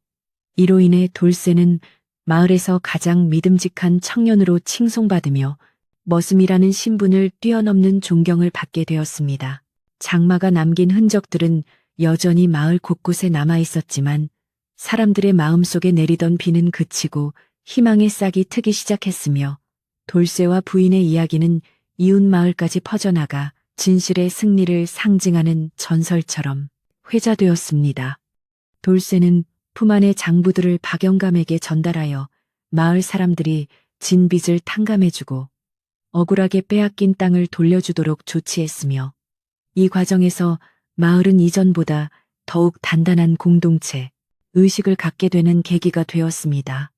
이로 인해 돌쇠는 마을에서 가장 믿음직한 청년으로 칭송받으며 머슴이라는 신분을 뛰어넘는 존경을 받게 되었습니다. 장마가 남긴 흔적들은 여전히 마을 곳곳에 남아 있었지만 사람들의 마음속에 내리던 비는 그치고 희망의 싹이 트기 시작했으며 돌쇠와 부인의 이야기는 이웃 마을까지 퍼져나가 진실의 승리를 상징하는 전설처럼 회자되었습니다. 돌쇠는 품 안의 장부들을 박영감에게 전달하여 마을 사람들이 진 빚을 탕감해주고 억울하게 빼앗긴 땅을 돌려주도록 조치했으며 이 과정에서 마을은 이전보다 더욱 단단한 공동체, 의식을 갖게 되는 계기가 되었습니다.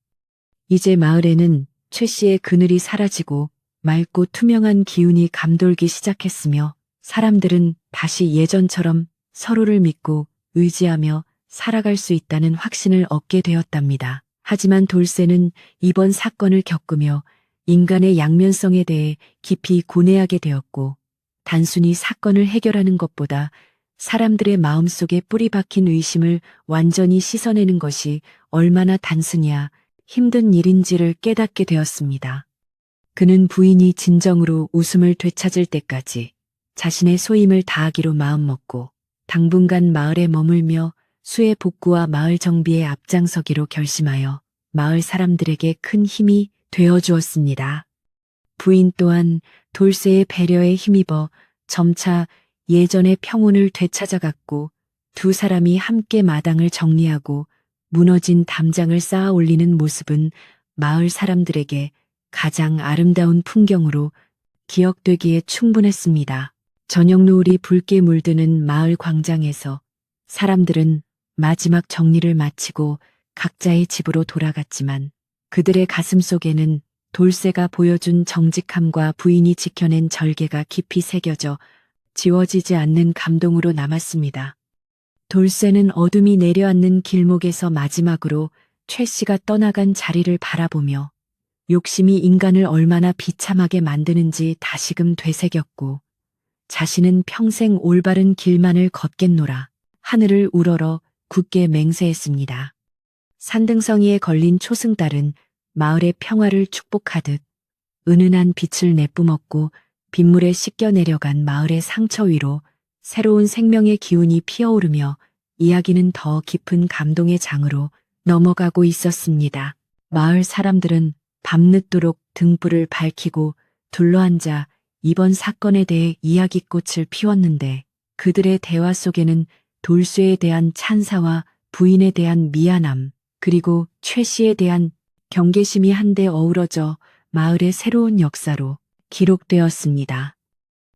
이제 마을에는 최 씨의 그늘이 사라지고 맑고 투명한 기운이 감돌기 시작했으며 사람들은 다시 예전처럼 서로를 믿고 의지하며 살아갈 수 있다는 확신을 얻게 되었답니다. 하지만 돌쇠는 이번 사건을 겪으며 인간의 양면성에 대해 깊이 고뇌하게 되었고 단순히 사건을 해결하는 것보다 사람들의 마음속에 뿌리 박힌 의심을 완전히 씻어내는 것이 얼마나 단순이야 힘든 일인지를 깨닫게 되었습니다. 그는 부인이 진정으로 웃음을 되찾을 때까지 자신의 소임을 다하기로 마음먹고 당분간 마을에 머물며 수해 복구와 마을 정비에 앞장서기로 결심하여 마을 사람들에게 큰 힘이 되어 주었습니다. 부인 또한 돌쇠의 배려에 힘입어 점차 예전의 평온을 되찾아갔고 두 사람이 함께 마당을 정리하고 무너진 담장을 쌓아 올리는 모습은 마을 사람들에게 가장 아름다운 풍경으로 기억되기에 충분했습니다. 저녁 노을이 붉게 물드는 마을 광장에서 사람들은 마지막 정리를 마치고 각자의 집으로 돌아갔지만 그들의 가슴 속에는 돌쇠가 보여준 정직함과 부인이 지켜낸 절개가 깊이 새겨져 지워지지 않는 감동으로 남았습니다. 돌쇠는 어둠이 내려앉는 길목에서 마지막으로 최 씨가 떠나간 자리를 바라보며 욕심이 인간을 얼마나 비참하게 만드는지 다시금 되새겼고 자신은 평생 올바른 길만을 걷겠노라 하늘을 우러러 굳게 맹세했습니다. 산등성이에 걸린 초승달은 마을의 평화를 축복하듯 은은한 빛을 내뿜었고 빗물에 씻겨 내려간 마을의 상처 위로 새로운 생명의 기운이 피어오르며 이야기는 더 깊은 감동의 장으로 넘어가고 있었습니다. 마을 사람들은 밤늦도록 등불을 밝히고 둘러앉아 이번 사건에 대해 이야기꽃을 피웠는데 그들의 대화 속에는 돌쇠에 대한 찬사와 부인에 대한 미안함 그리고 최 씨에 대한 경계심이 한데 어우러져 마을의 새로운 역사로 기록되었습니다.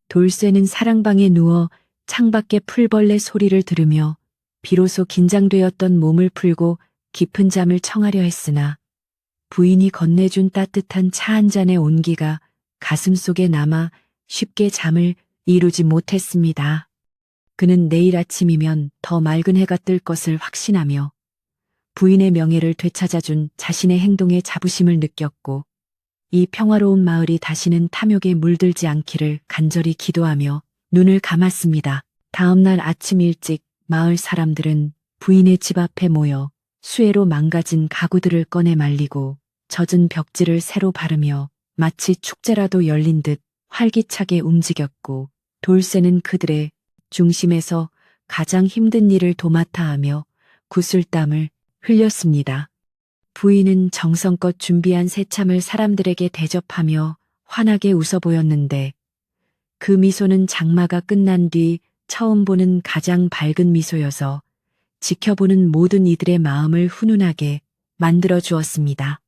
돌쇠는 사랑방에 누워 창밖의 풀벌레 소리를 들으며 비로소 긴장되었던 몸을 풀고 깊은 잠을 청하려 했으나 부인이 건네준 따뜻한 차 한 잔의 온기가 가슴속에 남아 쉽게 잠을 이루지 못했습니다. 그는 내일 아침이면 더 맑은 해가 뜰 것을 확신하며 부인의 명예를 되찾아준 자신의 행동에 자부심을 느꼈고 이 평화로운 마을이 다시는 탐욕에 물들지 않기를 간절히 기도하며 눈을 감았습니다. 다음 날 아침 일찍 마을 사람들은 부인의 집 앞에 모여 수해로 망가진 가구들을 꺼내 말리고 젖은 벽지를 새로 바르며 마치 축제라도 열린 듯 활기차게 움직였고 돌쇠는 그들의 중심에서 가장 힘든 일을 도맡아 하며 구슬땀을 흘렸습니다. 부인은 정성껏 준비한 새참을 사람들에게 대접하며 환하게 웃어 보였는데 그 미소는 장마가 끝난 뒤 처음 보는 가장 밝은 미소여서 지켜보는 모든 이들의 마음을 훈훈하게 만들어 주었습니다.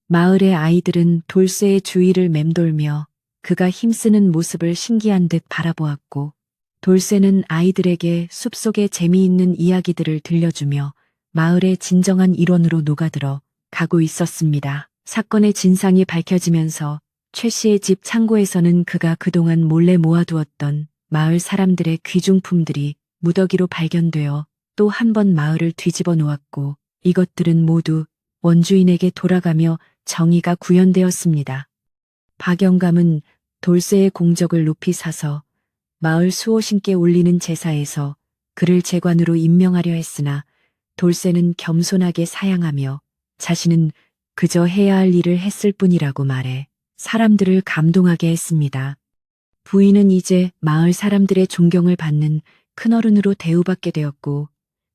마을의 아이들은 돌쇠의 주위를 맴돌며 그가 힘쓰는 모습을 신기한 듯 바라보았고 돌쇠는 아이들에게 숲속의 재미있는 이야기들을 들려주며 마을의 진정한 일원으로 녹아들어 가고 있었습니다. 사건의 진상이 밝혀지면서 최 씨의 집 창고에서는 그가 그동안 몰래 모아두었던 마을 사람들의 귀중품들이 무더기로 발견되어 또 한 번 마을을 뒤집어 놓았고 이것들은 모두 원주인에게 돌아가며 정의가 구현되었습니다. 박영감은 돌쇠의 공적을 높이 사서 마을 수호신께 올리는 제사에서 그를 제관으로 임명하려 했으나 돌쇠는 겸손하게 사양하며 자신은 그저 해야 할 일을 했을 뿐이라고 말해 사람들을 감동하게 했습니다. 부인은 이제 마을 사람들의 존경을 받는 큰어른으로 대우받게 되었고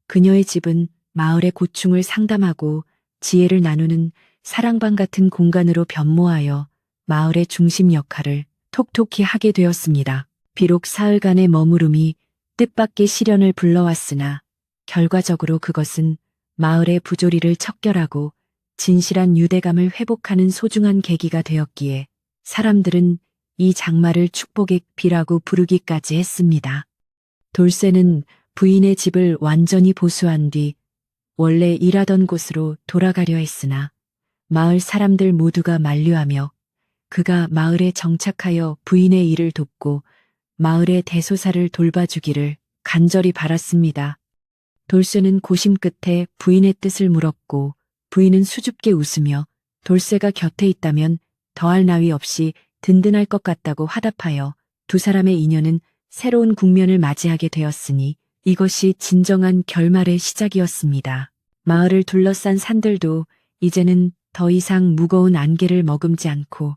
그녀의 집은 마을의 고충을 상담하고 지혜를 나누는 사랑방 같은 공간으로 변모하여 마을의 중심 역할을 톡톡히 하게 되었습니다. 비록 사흘간의 머무름이 뜻밖의 시련을 불러왔으나 결과적으로 그것은 마을의 부조리를 척결하고 진실한 유대감을 회복하는 소중한 계기가 되었기에 사람들은 이 장마를 축복의 비라고 부르기까지 했습니다. 돌쇠는 부인의 집을 완전히 보수한 뒤 원래 일하던 곳으로 돌아가려 했으나 마을 사람들 모두가 만류하며 그가 마을에 정착하여 부인의 일을 돕고 마을의 대소사를 돌봐주기를 간절히 바랐습니다. 돌쇠는 고심 끝에 부인의 뜻을 물었고 부인은 수줍게 웃으며 돌쇠가 곁에 있다면 더할 나위 없이 든든할 것 같다고 화답하여 두 사람의 인연은 새로운 국면을 맞이하게 되었으니 이것이 진정한 결말의 시작이었습니다. 마을을 둘러싼 산들도 이제는 더 이상 무거운 안개를 머금지 않고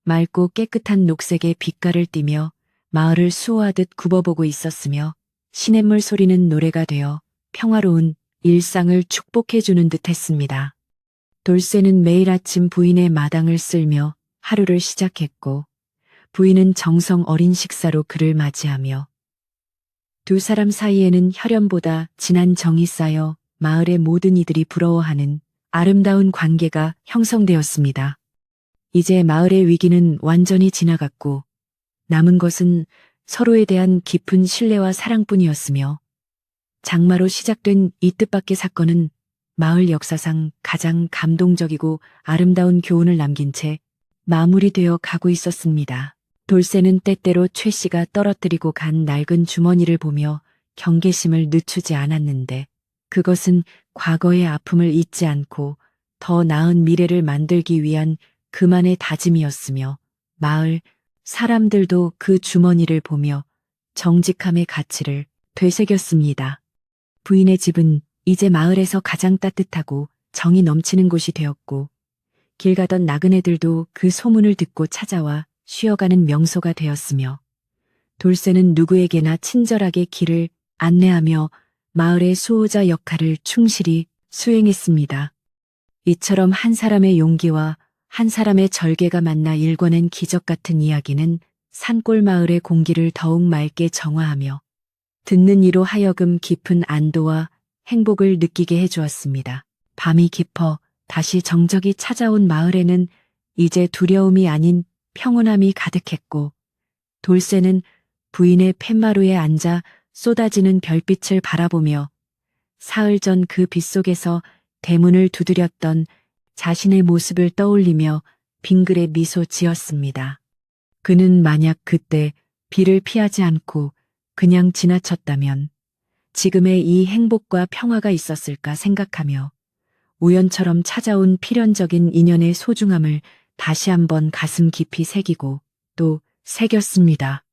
맑고 깨끗한 녹색의 빛깔을 띠며 마을을 수호하듯 굽어보고 있었으며 시냇물 소리는 노래가 되어 평화로운 일상을 축복해주는 듯 했습니다. 돌쇠는 매일 아침 부인의 마당을 쓸며 하루를 시작했고 부인은 정성 어린 식사로 그를 맞이하며 두 사람 사이에는 혈연보다 진한 정이 쌓여 마을의 모든 이들이 부러워하는 아름다운 관계가 형성되었습니다. 이제 마을의 위기는 완전히 지나갔고 남은 것은 서로에 대한 깊은 신뢰와 사랑뿐이었으며 장마로 시작된 이 뜻밖의 사건은 마을 역사상 가장 감동적이고 아름다운 교훈을 남긴 채 마무리되어 가고 있었습니다. 돌쇠는 때때로 최 씨가 떨어뜨리고 간 낡은 주머니를 보며 경계심을 늦추지 않았는데 그것은 과거의 아픔을 잊지 않고 더 나은 미래를 만들기 위한 그만의 다짐이었으며 마을 사람들도 그 주머니를 보며 정직함의 가치를 되새겼습니다. 부인의 집은 이제 마을에서 가장 따뜻하고 정이 넘치는 곳이 되었고 길 가던 나그네들도 그 소문을 듣고 찾아와 쉬어가는 명소가 되었으며 돌쇠는 누구에게나 친절하게 길을 안내하며 마을의 수호자 역할을 충실히 수행했습니다. 이처럼 한 사람의 용기와 한 사람의 절개가 만나 일궈낸 기적 같은 이야기는 산골 마을의 공기를 더욱 맑게 정화하며 듣는 이로 하여금 깊은 안도와 행복을 느끼게 해주었습니다. 밤이 깊어 다시 정적이 찾아온 마을에는 이제 두려움이 아닌 평온함이 가득했고 돌쇠는 부인의 팻마루에 앉아 쏟아지는 별빛을 바라보며 사흘 전 그 빛 속에서 대문을 두드렸던 자신의 모습을 떠올리며 빙그레 미소 지었습니다. 그는 만약 그때 비를 피하지 않고 그냥 지나쳤다면 지금의 이 행복과 평화가 있었을까 생각하며 우연처럼 찾아온 필연적인 인연의 소중함을 다시 한번 가슴 깊이 새기고 또 새겼습니다.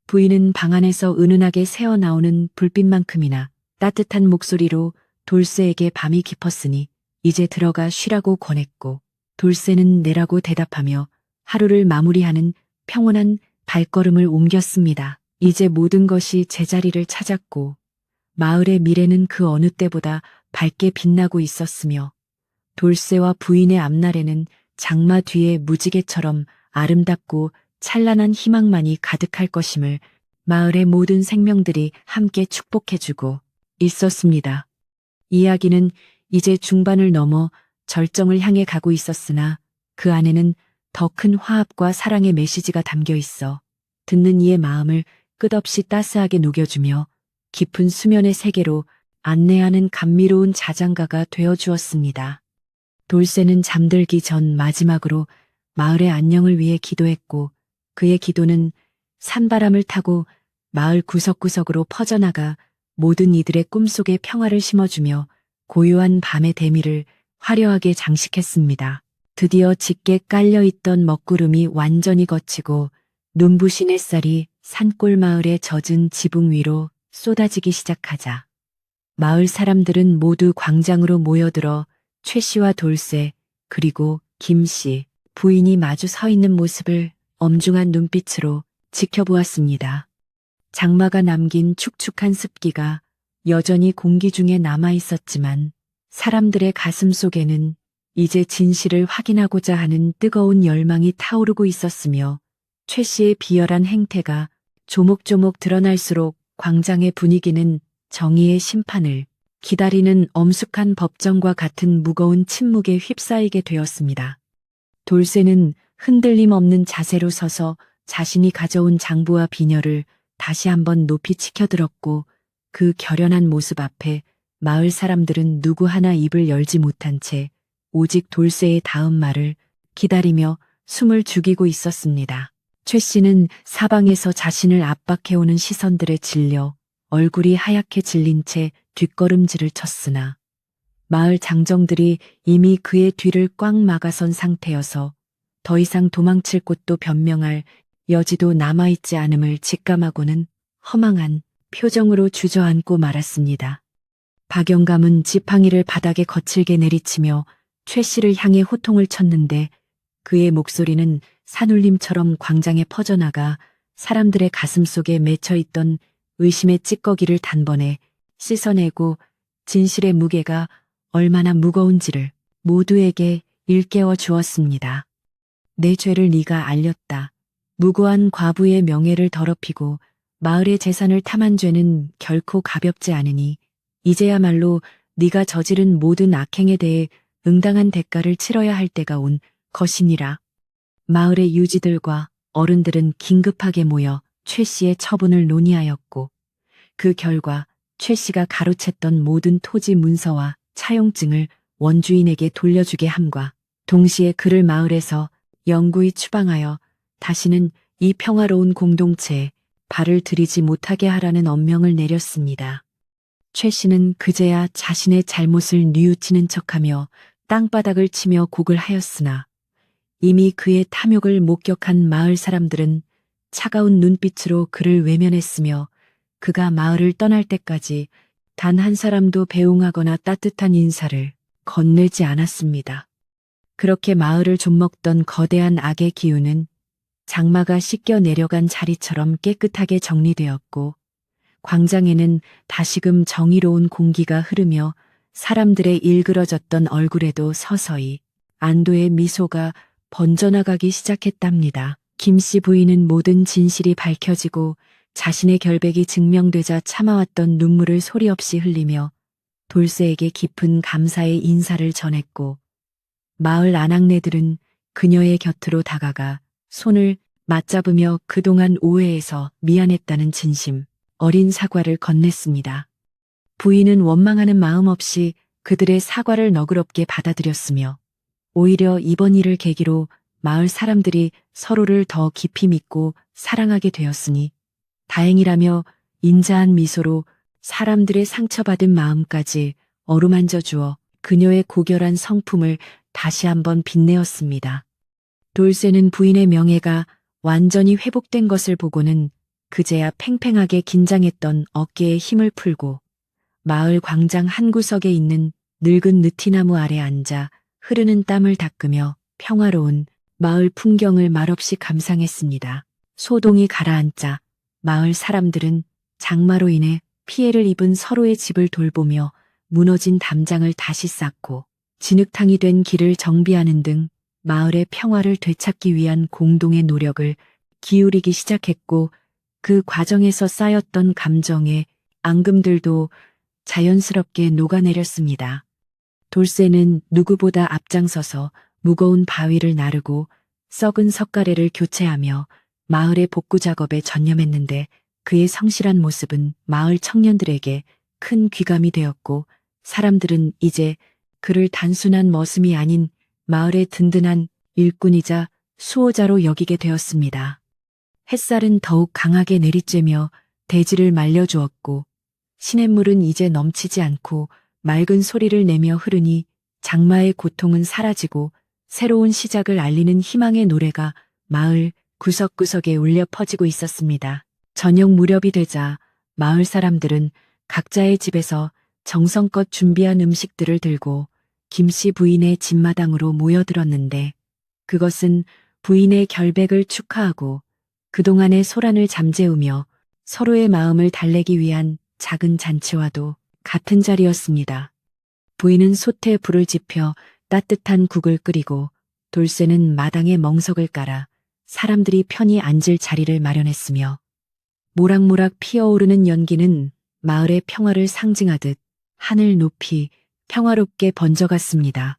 부인은 방 안에서 은은하게 새어나오는 불빛만큼이나 따뜻한 목소리로 돌쇠에게 밤이 깊었으니 이제 들어가 쉬라고 권했고 돌쇠는 내라고 대답하며 하루를 마무리하는 평온한 발걸음을 옮겼습니다. 이제 모든 것이 제자리를 찾았고 마을의 미래는 그 어느 때보다 밝게 빛나고 있었으며 돌쇠와 부인의 앞날에는 장마 뒤에 무지개처럼 아름답고 찬란한 희망만이 가득할 것임을 마을의 모든 생명들이 함께 축복해주고 있었습니다. 이야기는 이제 중반을 넘어 절정을 향해 가고 있었으나 그 안에는 더 큰 화합과 사랑의 메시지가 담겨 있어 듣는 이의 마음을 끝없이 따스하게 녹여주며 깊은 수면의 세계로 안내하는 감미로운 자장가가 되어주었습니다. 돌쇠는 잠들기 전 마지막으로 마을의 안녕을 위해 기도했고 그의 기도는 산바람을 타고 마을 구석구석으로 퍼져나가 모든 이들의 꿈속에 평화를 심어주며 고요한 밤의 대미를 화려하게 장식했습니다. 드디어 짙게 깔려있던 먹구름이 완전히 걷히고 눈부신 햇살이 산골 마을의 젖은 지붕 위로 쏟아지기 시작하자 마을 사람들은 모두 광장으로 모여들어 최 씨와 돌쇠 그리고 김 씨, 부인이 마주 서 있는 모습을 엄중한 눈빛으로 지켜보았습니다. 장마가 남긴 축축한 습기가 여전히 공기 중에 남아 있었지만 사람들의 가슴 속에는 이제 진실을 확인하고자 하는 뜨거운 열망이 타오르고 있었으며 최 씨의 비열한 행태가 조목조목 드러날수록 광장의 분위기는 정의의 심판을 기다리는 엄숙한 법정과 같은 무거운 침묵에 휩싸이게 되었습니다. 돌쇠는 흔들림 없는 자세로 서서 자신이 가져온 장부와 비녀를 다시 한번 높이 치켜들었고 그 결연한 모습 앞에 마을 사람들은 누구 하나 입을 열지 못한 채 오직 돌쇠의 다음 말을 기다리며 숨을 죽이고 있었습니다. 최 씨는 사방에서 자신을 압박해오는 시선들에 질려 얼굴이 하얗게 질린 채 뒷걸음질을 쳤으나 마을 장정들이 이미 그의 뒤를 꽉 막아선 상태여서 더 이상 도망칠 곳도 변명할 여지도 남아있지 않음을 직감하고는 허망한 표정으로 주저앉고 말았습니다. 박영감은 지팡이를 바닥에 거칠게 내리치며 최 씨를 향해 호통을 쳤는데 그의 목소리는 산울림처럼 광장에 퍼져나가 사람들의 가슴 속에 맺혀있던 의심의 찌꺼기를 단번에 씻어내고 진실의 무게가 얼마나 무거운지를 모두에게 일깨워 주었습니다. 내 죄를 네가 알렸다. 무고한 과부의 명예를 더럽히고 마을의 재산을 탐한 죄는 결코 가볍지 않으니 이제야말로 네가 저지른 모든 악행에 대해 응당한 대가를 치러야 할 때가 온 것이니라. 마을의 유지들과 어른들은 긴급하게 모여 최 씨의 처분을 논의하였고 그 결과 최 씨가 가로챘던 모든 토지 문서와 차용증을 원주인에게 돌려주게 함과 동시에 그를 마을에서 영구히 추방하여 다시는 이 평화로운 공동체에 발을 들이지 못하게 하라는 엄명을 내렸습니다. 최 씨는 그제야 자신의 잘못을 뉘우치는 척하며 땅바닥을 치며 곡을 하였으나 이미 그의 탐욕을 목격한 마을 사람들은 차가운 눈빛으로 그를 외면했으며 그가 마을을 떠날 때까지 단 한 사람도 배웅하거나 따뜻한 인사를 건네지 않았습니다. 그렇게 마을을 좀먹던 거대한 악의 기운은 장마가 씻겨 내려간 자리처럼 깨끗하게 정리되었고 광장에는 다시금 정의로운 공기가 흐르며 사람들의 일그러졌던 얼굴에도 서서히 안도의 미소가 번져나가기 시작했답니다. 김 씨 부인은 모든 진실이 밝혀지고 자신의 결백이 증명되자 참아왔던 눈물을 소리 없이 흘리며 돌쇠에게 깊은 감사의 인사를 전했고 마을 아낙네들은 그녀의 곁으로 다가가 손을 맞잡으며 그동안 오해해서 미안했다는 진심 어린 사과를 건넸습니다. 부인은 원망하는 마음 없이 그들의 사과를 너그럽게 받아들였으며 오히려 이번 일을 계기로 마을 사람들이 서로를 더 깊이 믿고 사랑하게 되었으니 다행이라며 인자한 미소로 사람들의 상처받은 마음까지 어루만져 주어 그녀의 고결한 성품을 다시 한번 빛내었습니다. 돌쇠는 부인의 명예가 완전히 회복된 것을 보고는 그제야 팽팽하게 긴장했던 어깨에 힘을 풀고 마을 광장 한 구석에 있는 늙은 느티나무 아래 앉아 흐르는 땀을 닦으며 평화로운 마을 풍경을 말없이 감상했습니다. 소동이 가라앉자 마을 사람들은 장마로 인해 피해를 입은 서로의 집을 돌보며 무너진 담장을 다시 쌓고 진흙탕이 된 길을 정비하는 등 마을의 평화를 되찾기 위한 공동의 노력을 기울이기 시작했고 그 과정에서 쌓였던 감정의 앙금들도 자연스럽게 녹아내렸습니다. 돌쇠는 누구보다 앞장서서 무거운 바위를 나르고 썩은 석가래를 교체하며 마을의 복구 작업에 전념했는데 그의 성실한 모습은 마을 청년들에게 큰 귀감이 되었고 사람들은 이제 그를 단순한 머슴이 아닌 마을의 든든한 일꾼이자 수호자로 여기게 되었습니다. 햇살은 더욱 강하게 내리쬐며 대지를 말려주었고 시냇물은 이제 넘치지 않고 맑은 소리를 내며 흐르니 장마의 고통은 사라지고 새로운 시작을 알리는 희망의 노래가 마을 구석구석에 울려 퍼지고 있었습니다. 저녁 무렵이 되자 마을 사람들은 각자의 집에서 정성껏 준비한 음식들을 들고 김씨 부인의 집마당으로 모여들었는데 그것은 부인의 결백을 축하하고 그동안의 소란을 잠재우며 서로의 마음을 달래기 위한 작은 잔치와도 같은 자리였습니다. 부인은 솥에 불을 지펴 따뜻한 국을 끓이고 돌쇠는 마당에 멍석을 깔아 사람들이 편히 앉을 자리를 마련했으며 모락모락 피어오르는 연기는 마을의 평화를 상징하듯 하늘 높이 평화롭게 번져갔습니다.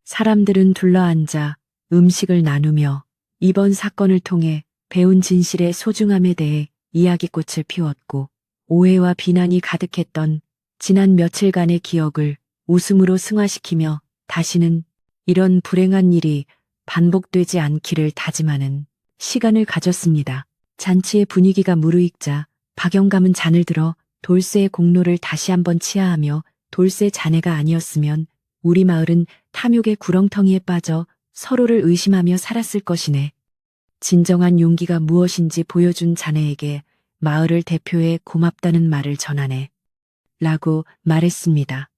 사람들은 둘러앉아 음식을 나누며 이번 사건을 통해 배운 진실의 소중함에 대해 이야기꽃을 피웠고 오해와 비난이 가득했던 지난 며칠간의 기억을 웃음으로 승화시키며 다시는 이런 불행한 일이 반복되지 않기를 다짐하는 시간을 가졌습니다. 잔치의 분위기가 무르익자 박영감은 잔을 들어 돌쇠의 공로를 다시 한번 치하하며 돌쇠 자네가 아니었으면 우리 마을은 탐욕의 구렁텅이에 빠져 서로를 의심하며 살았을 것이네. 진정한 용기가 무엇인지 보여준 자네에게 마을을 대표해 고맙다는 말을 전하네. 라고 말했습니다.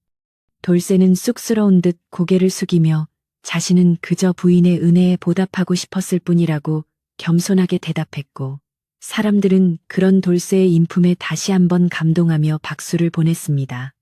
돌쇠는 쑥스러운 듯 고개를 숙이며 자신은 그저 부인의 은혜에 보답하고 싶었을 뿐이라고 겸손하게 대답했고, 사람들은 그런 돌쇠의 인품에 다시 한번 감동하며 박수를 보냈습니다.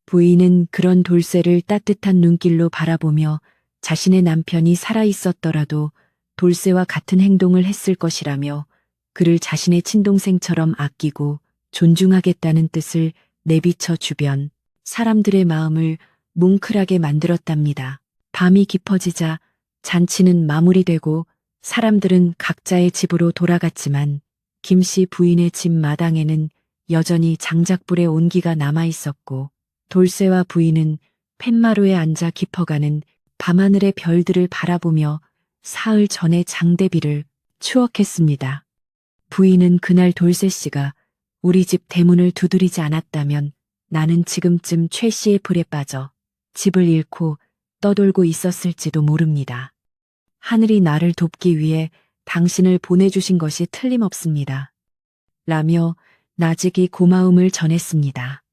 부인은 그런 돌쇠를 따뜻한 눈길로 바라보며 자신의 남편이 살아 있었더라도 돌쇠와 같은 행동을 했을 것이라며 그를 자신의 친동생처럼 아끼고 존중하겠다는 뜻을 내비쳐 주변 사람들의 마음을 뭉클하게 만들었답니다. 밤이 깊어지자 잔치는 마무리되고 사람들은 각자의 집으로 돌아갔지만 김씨 부인의 집 마당에는 여전히 장작불의 온기가 남아 있었고 돌쇠와 부인은 팻마루에 앉아 깊어가는 밤하늘의 별들을 바라보며 사흘 전의 장대비를 추억했습니다. 부인은 그날 돌쇠 씨가 우리 집 대문을 두드리지 않았다면 나는 지금쯤 최 씨의 불에 빠져 집을 잃고 떠돌고 있었을지도 모릅니다. 하늘이 나를 돕기 위해 당신을 보내주신 것이 틀림없습니다. 라며 나직이 고마움을 전했습니다.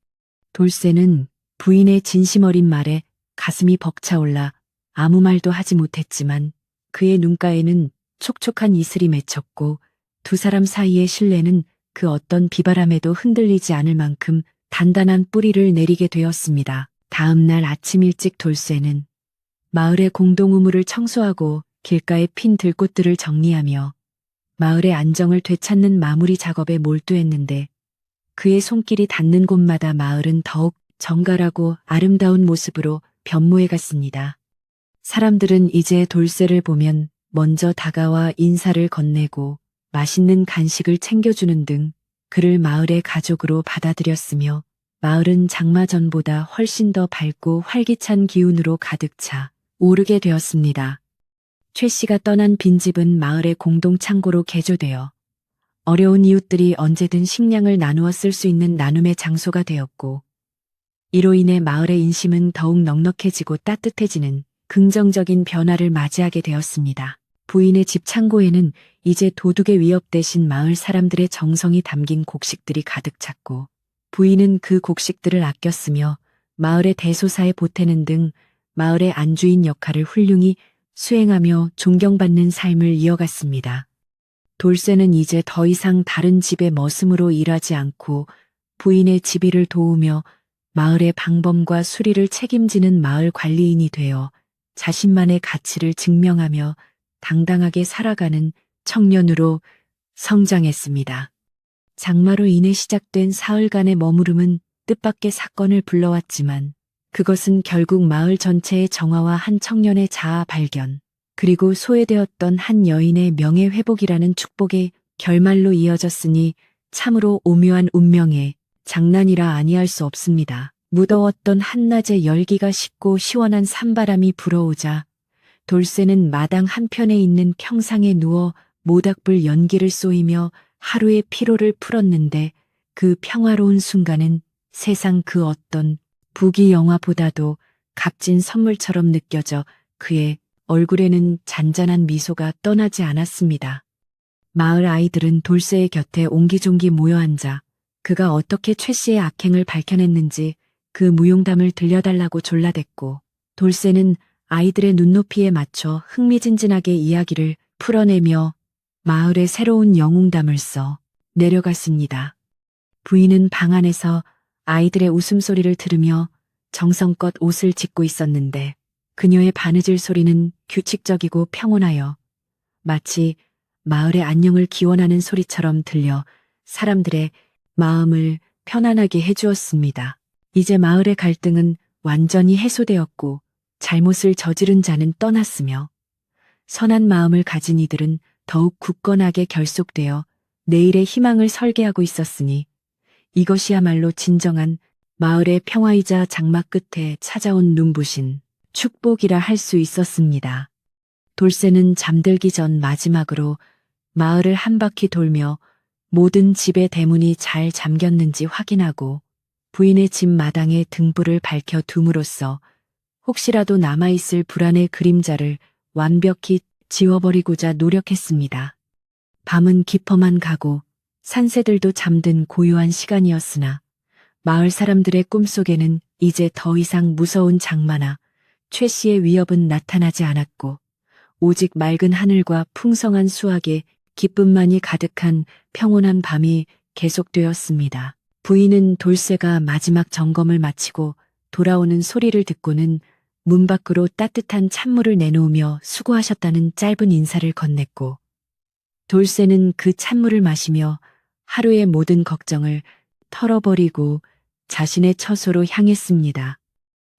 돌쇠는 부인의 진심 어린 말에 가슴이 벅차올라 아무 말도 하지 못했지만 그의 눈가에는 촉촉한 이슬이 맺혔고 두 사람 사이의 신뢰는 그 어떤 비바람에도 흔들리지 않을 만큼 단단한 뿌리를 내리게 되었습니다. 다음 날 아침 일찍 돌쇠는 마을의 공동우물을 청소하고 길가에 핀 들꽃들을 정리하며 마을의 안정을 되찾는 마무리 작업에 몰두했는데 그의 손길이 닿는 곳마다 마을은 더욱 정갈하고 아름다운 모습으로 변모해 갔습니다. 사람들은 이제 돌쇠를 보면 먼저 다가와 인사를 건네고 맛있는 간식을 챙겨주는 등 그를 마을의 가족으로 받아들였으며 마을은 장마 전보다 훨씬 더 밝고 활기찬 기운으로 가득 차 오르게 되었습니다. 최 씨가 떠난 빈집은 마을의 공동 창고로 개조되어 어려운 이웃들이 언제든 식량을 나누어 쓸 수 있는 나눔의 장소가 되었고 이로 인해 마을의 인심은 더욱 넉넉해지고 따뜻해지는 긍정적인 변화를 맞이하게 되었습니다. 부인의 집 창고에는 이제 도둑의 위협 대신 마을 사람들의 정성이 담긴 곡식들이 가득 찼고 부인은 그 곡식들을 아꼈으며 마을의 대소사에 보태는 등 마을의 안주인 역할을 훌륭히 수행하며 존경받는 삶을 이어갔습니다. 돌쇠는 이제 더 이상 다른 집의 머슴으로 일하지 않고 부인의 집일을 도우며 마을의 방범과 수리를 책임지는 마을 관리인이 되어 자신만의 가치를 증명하며 당당하게 살아가는 청년으로 성장했습니다. 장마로 인해 시작된 사흘간의 머무름은 뜻밖의 사건을 불러왔지만 그것은 결국 마을 전체의 정화와 한 청년의 자아 발견, 그리고 소외되었던 한 여인의 명예 회복이라는 축복의 결말로 이어졌으니 참으로 오묘한 운명의 장난이라 아니할 수 없습니다. 무더웠던 한낮에 열기가 식고 시원한 산바람이 불어오자 돌쇠는 마당 한편에 있는 평상에 누워 모닥불 연기를 쏘이며 하루의 피로를 풀었는데 그 평화로운 순간은 세상 그 어떤 부귀 영화보다도 값진 선물처럼 느껴져 그의 얼굴에는 잔잔한 미소가 떠나지 않았습니다. 마을 아이들은 돌쇠의 곁에 옹기종기 모여 앉아 그가 어떻게 최 씨의 악행을 밝혀냈는지 그 무용담을 들려달라고 졸라댔고 돌쇠는 아이들의 눈높이에 맞춰 흥미진진하게 이야기를 풀어내며 마을의 새로운 영웅담을 써 내려갔습니다. 부인은 방 안에서 아이들의 웃음소리를 들으며 정성껏 옷을 찢고 있었는데 그녀의 바느질 소리는 규칙적이고 평온하여 마치 마을의 안녕을 기원하는 소리처럼 들려 사람들의 마음을 편안하게 해주었습니다. 이제 마을의 갈등은 완전히 해소되었고 잘못을 저지른 자는 떠났으며 선한 마음을 가진 이들은 더욱 굳건하게 결속되어 내일의 희망을 설계하고 있었으니 이것이야말로 진정한 마을의 평화이자 장마 끝에 찾아온 눈부신 축복이라 할 수 있었습니다. 돌쇠는 잠들기 전 마지막으로 마을을 한 바퀴 돌며 모든 집의 대문이 잘 잠겼는지 확인하고 부인의 집 마당에 등불을 밝혀 둠으로써 혹시라도 남아있을 불안의 그림자를 완벽히 지워버리고자 노력했습니다. 밤은 깊어만 가고 산새들도 잠든 고요한 시간이었으나 마을 사람들의 꿈속에는 이제 더 이상 무서운 장마나 최 씨의 위협은 나타나지 않았고 오직 맑은 하늘과 풍성한 수확에 기쁨만이 가득한 평온한 밤이 계속되었습니다. 부인은 돌쇠가 마지막 점검을 마치고 돌아오는 소리를 듣고는 문 밖으로 따뜻한 찬물을 내놓으며 수고하셨다는 짧은 인사를 건넸고 돌쇠는 그 찬물을 마시며 하루의 모든 걱정을 털어버리고 자신의 처소로 향했습니다.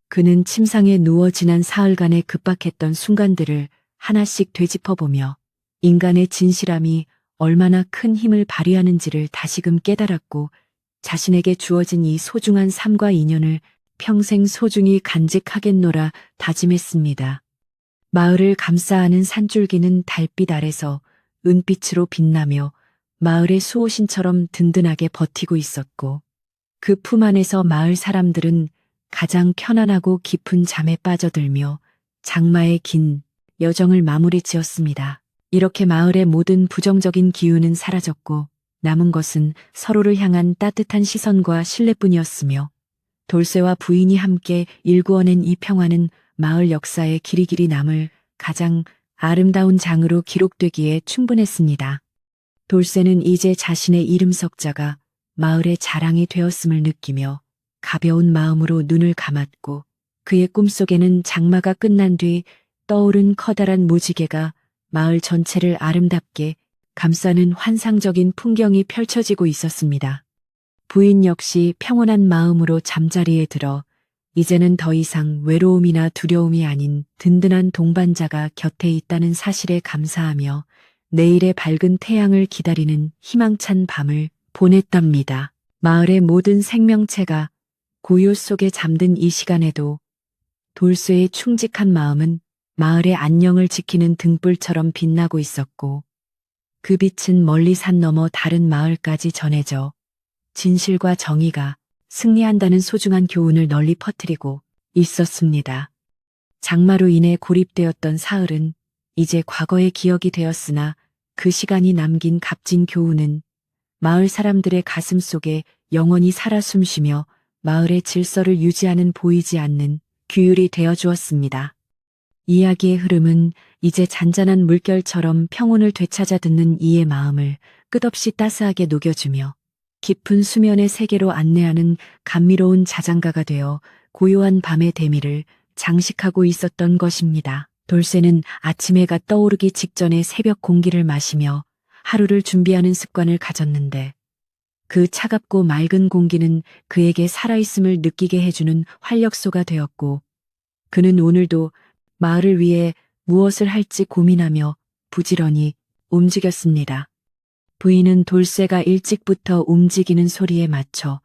그는 침상에 누워 지난 사흘간의 급박했던 순간들을 하나씩 되짚어보며 인간의 진실함이 얼마나 큰 힘을 발휘하는지를 다시금 깨달았고 자신에게 주어진 이 소중한 삶과 인연을 평생 소중히 간직하겠노라 다짐했습니다. 마을을 감싸안은 산줄기는 달빛 아래서 은빛으로 빛나며 마을의 수호신처럼 든든하게 버티고 있었고 그 품 안에서 마을 사람들은 가장 편안하고 깊은 잠에 빠져들며 장마의 긴 여정을 마무리 지었습니다. 이렇게 마을의 모든 부정적인 기운은 사라졌고 남은 것은 서로를 향한 따뜻한 시선과 신뢰뿐이었으며 돌쇠와 부인이 함께 일구어낸 이 평화는 마을 역사에 길이길이 남을 가장 아름다운 장으로 기록되기에 충분했습니다. 돌쇠는 이제 자신의 이름 석자가 마을의 자랑이 되었음을 느끼며 가벼운 마음으로 눈을 감았고 그의 꿈속에는 장마가 끝난 뒤 떠오른 커다란 무지개가 마을 전체를 아름답게 감싸는 환상적인 풍경이 펼쳐지고 있었습니다. 부인 역시 평온한 마음으로 잠자리에 들어 이제는 더 이상 외로움이나 두려움이 아닌 든든한 동반자가 곁에 있다는 사실에 감사하며 내일의 밝은 태양을 기다리는 희망찬 밤을 보냈답니다. 마을의 모든 생명체가 고요 속에 잠든 이 시간에도 돌쇠의 충직한 마음은 마을의 안녕을 지키는 등불처럼 빛나고 있었고 그 빛은 멀리 산 너머 다른 마을까지 전해져 진실과 정의가 승리한다는 소중한 교훈을 널리 퍼뜨리고 있었습니다. 장마로 인해 고립되었던 사흘은 이제 과거의 기억이 되었으나 그 시간이 남긴 값진 교훈은 마을 사람들의 가슴 속에 영원히 살아 숨쉬며 마을의 질서를 유지하는 보이지 않는 규율이 되어 주었습니다. 이야기의 흐름은 이제 잔잔한 물결처럼 평온을 되찾아 듣는 이의 마음을 끝없이 따스하게 녹여주며 깊은 수면의 세계로 안내하는 감미로운 자장가가 되어 고요한 밤의 대미를 장식하고 있었던 것입니다. 돌쇠는 아침 해가 떠오르기 직전에 새벽 공기를 마시며 하루를 준비하는 습관을 가졌는데 그 차갑고 맑은 공기는 그에게 살아있음을 느끼게 해주는 활력소가 되었고 그는 오늘도 마을을 위해 무엇을 할지 고민하며 부지런히 움직였습니다. 부인은 돌쇠가 일찍부터 움직이는 소리에 맞춰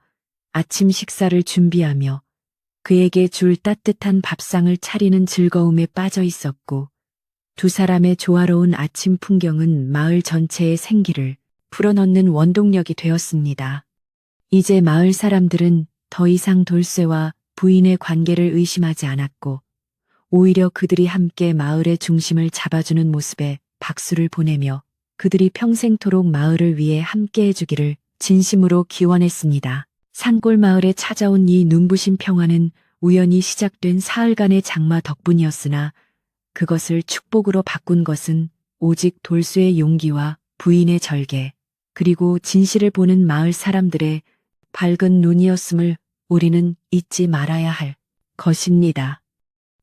아침 식사를 준비하며 그에게 줄 따뜻한 밥상을 차리는 즐거움에 빠져 있었고 두 사람의 조화로운 아침 풍경은 마을 전체의 생기를 불어넣는 원동력이 되었습니다. 이제 마을 사람들은 더 이상 돌쇠와 부인의 관계를 의심하지 않았고 오히려 그들이 함께 마을의 중심을 잡아주는 모습에 박수를 보내며 그들이 평생토록 마을을 위해 함께 해주기를 진심으로 기원했습니다. 산골 마을에 찾아온 이 눈부신 평화는 우연히 시작된 사흘간의 장마 덕분이었으나 그것을 축복으로 바꾼 것은 오직 돌쇠의 용기와 부인의 절개, 그리고 진실을 보는 마을 사람들의 밝은 눈이었음을 우리는 잊지 말아야 할 것입니다.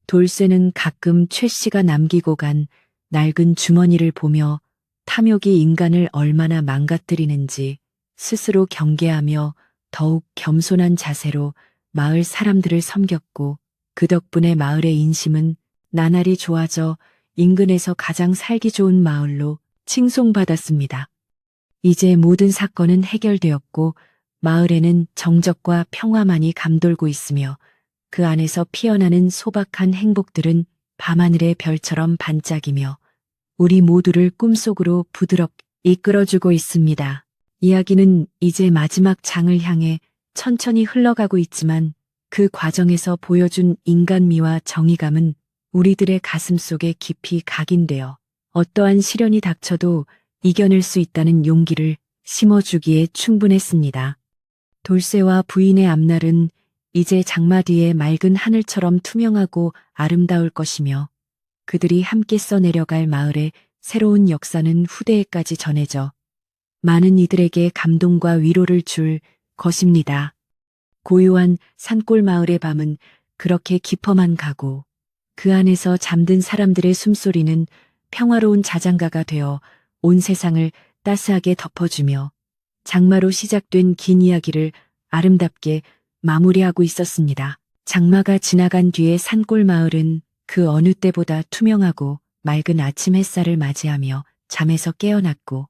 돌쇠는 가끔 최 씨가 남기고 간 낡은 주머니를 보며 탐욕이 인간을 얼마나 망가뜨리는지 스스로 경계하며 더욱 겸손한 자세로 마을 사람들을 섬겼고 그 덕분에 마을의 인심은 나날이 좋아져 인근에서 가장 살기 좋은 마을로 칭송받았습니다. 이제 모든 사건은 해결되었고 마을에는 정적과 평화만이 감돌고 있으며 그 안에서 피어나는 소박한 행복들은 밤하늘의 별처럼 반짝이며 우리 모두를 꿈속으로 부드럽게 이끌어주고 있습니다. 이야기는 이제 마지막 장을 향해 천천히 흘러가고 있지만 그 과정에서 보여준 인간미와 정의감은 우리들의 가슴 속에 깊이 각인되어 어떠한 시련이 닥쳐도 이겨낼 수 있다는 용기를 심어주기에 충분했습니다. 돌쇠와 부인의 앞날은 이제 장마 뒤에 맑은 하늘처럼 투명하고 아름다울 것이며 그들이 함께 써내려갈 마을의 새로운 역사는 후대에까지 전해져 많은 이들에게 감동과 위로를 줄 것입니다. 고요한 산골 마을의 밤은 그렇게 깊어만 가고 그 안에서 잠든 사람들의 숨소리는 평화로운 자장가가 되어 온 세상을 따스하게 덮어주며 장마로 시작된 긴 이야기를 아름답게 마무리하고 있었습니다. 장마가 지나간 뒤에 산골 마을은 그 어느 때보다 투명하고 맑은 아침 햇살을 맞이하며 잠에서 깨어났고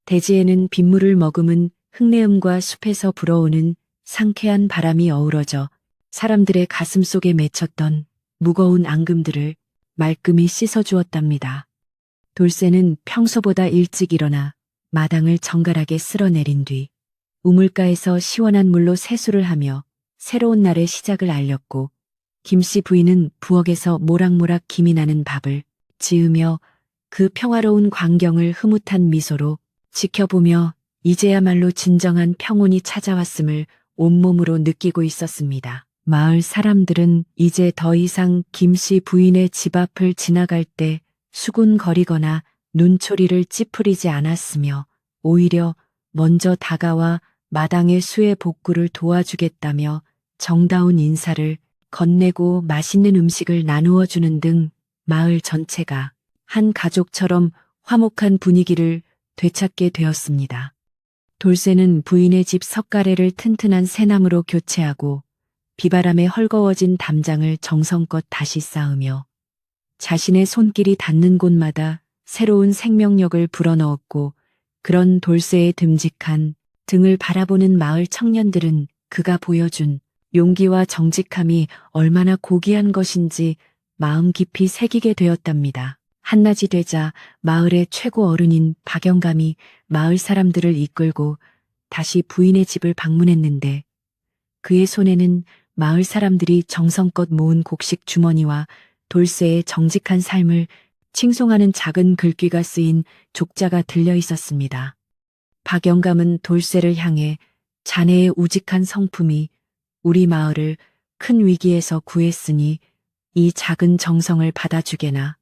대지에는 빗물을 머금은 흙내음과 숲에서 불어오는 상쾌한 바람이 어우러져 사람들의 가슴 속에 맺혔던 무거운 앙금들을 말끔히 씻어주었답니다. 돌쇠는 평소보다 일찍 일어나 마당을 정갈하게 쓸어내린 뒤 우물가에서 시원한 물로 세수를 하며 새로운 날의 시작을 알렸고 김씨 부인은 부엌에서 모락모락 김이 나는 밥을 지으며 그 평화로운 광경을 흐뭇한 미소로 지켜보며 이제야말로 진정한 평온이 찾아왔음을 온몸으로 느끼고 있었습니다. 마을 사람들은 이제 더 이상 김씨 부인의 집 앞을 지나갈 때 수군거리거나 눈초리를 찌푸리지 않았으며 오히려 먼저 다가와 마당의 수의 복구를 도와주겠다며 정다운 인사를 건네고 맛있는 음식을 나누어 주는 등 마을 전체가 한 가족처럼 화목한 분위기를 되찾게 되었습니다. 돌쇠는 부인의 집 석가래를 튼튼한 새나무로 교체하고 비바람에 헐거워진 담장을 정성껏 다시 쌓으며 자신의 손길이 닿는 곳마다 새로운 생명력을 불어넣었고 그런 돌쇠의 듬직한 등을 바라보는 마을 청년들은 그가 보여준 용기와 정직함이 얼마나 고귀한 것인지 마음 깊이 새기게 되었답니다. 한낮이 되자 마을의 최고 어른인 박영감이 마을 사람들을 이끌고 다시 부인의 집을 방문했는데 그의 손에는 마을 사람들이 정성껏 모은 곡식 주머니와 돌쇠의 정직한 삶을 칭송하는 작은 글귀가 쓰인 족자가 들려 있었습니다. 박영감은 돌쇠를 향해 자네의 우직한 성품이 우리 마을을 큰 위기에서 구했으니 이 작은 정성을 받아주게나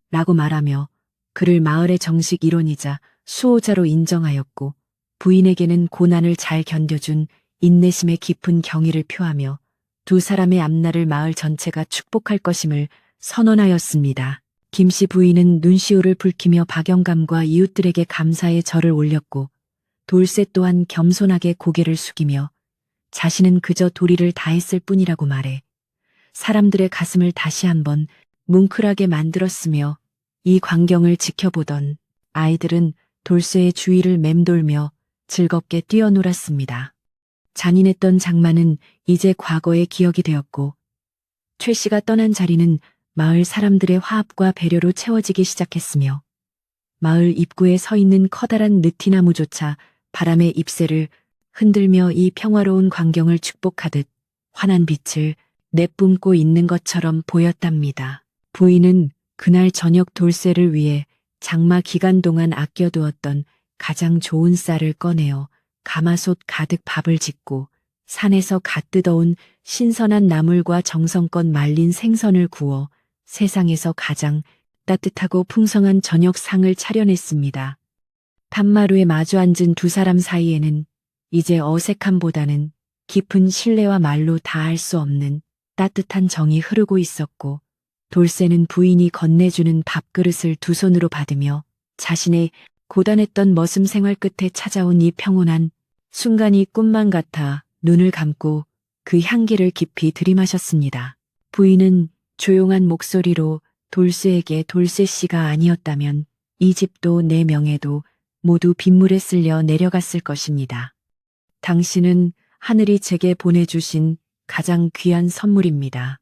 라고 말하며 그를 마을의 정식 일원이자 수호자로 인정하였고 부인에게는 고난을 잘 견뎌준 인내심의 깊은 경의를 표하며 두 사람의 앞날을 마을 전체가 축복할 것임을 선언하였습니다. 김씨 부인은 눈시울을 붉히며 박영감과 이웃들에게 감사의 절을 올렸고 돌쇠 또한 겸손하게 고개를 숙이며 자신은 그저 도리를 다했을 뿐이라고 말해 사람들의 가슴을 다시 한번 뭉클하게 만들었으며 이 광경을 지켜보던 아이들은 돌쇠의 주위를 맴돌며 즐겁게 뛰어놀았습니다. 잔인했던 장마는 이제 과거의 기억이 되었고 최 씨가 떠난 자리는 마을 사람들의 화합과 배려로 채워지기 시작했으며 마을 입구에 서 있는 커다란 느티나무조차 바람의 잎새를 흔들며 이 평화로운 광경을 축복하듯 환한 빛을 내뿜고 있는 것처럼 보였답니다. 부인은 그날 저녁 돌쇠를 위해 장마 기간 동안 아껴두었던 가장 좋은 쌀을 꺼내어 가마솥 가득 밥을 짓고 산에서 갓 뜯어온 신선한 나물과 정성껏 말린 생선을 구워 세상에서 가장 따뜻하고 풍성한 저녁상을 차려냈습니다. 단마루에 마주 앉은 두 사람 사이에는 이제 어색함보다는 깊은 신뢰와 말로 다할 수 없는 따뜻한 정이 흐르고 있었고 돌쇠는 부인이 건네주는 밥그릇을 두 손으로 받으며 자신의 고단했던 머슴 생활 끝에 찾아온 이 평온한 순간이 꿈만 같아 눈을 감고 그 향기를 깊이 들이마셨습니다. 부인은 조용한 목소리로 돌쇠에게 돌쇠씨가 아니었다면 이 집도 내 명예도 모두 빗물에 쓸려 내려갔을 것입니다. 당신은 하늘이 제게 보내주신 가장 귀한 선물입니다.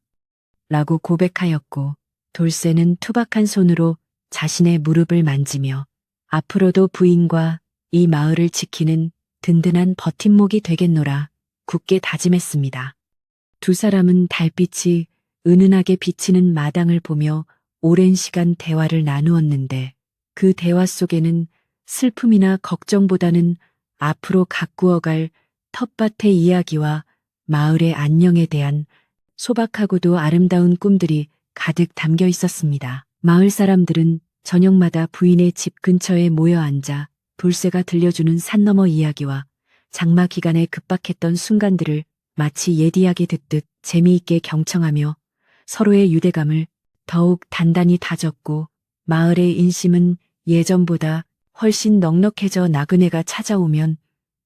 라고 고백하였고 돌쇠는 투박한 손으로 자신의 무릎을 만지며 앞으로도 부인과 이 마을을 지키는 든든한 버팀목이 되겠노라 굳게 다짐했습니다. 두 사람은 달빛이 은은하게 비치는 마당을 보며 오랜 시간 대화를 나누었는데 그 대화 속에는 슬픔이나 걱정보다는 앞으로 가꾸어갈 텃밭의 이야기와 마을의 안녕에 대한 소박하고도 아름다운 꿈들이 가득 담겨 있었습니다. 마을 사람들은 저녁마다 부인의 집 근처에 모여 앉아 돌쇠가 들려주는 산 너머 이야기와 장마 기간에 급박했던 순간들을 마치 옛 이야기 듣듯 재미있게 경청하며 서로의 유대감을 더욱 단단히 다졌고, 마을의 인심은 예전보다 훨씬 넉넉해져 나그네가 찾아오면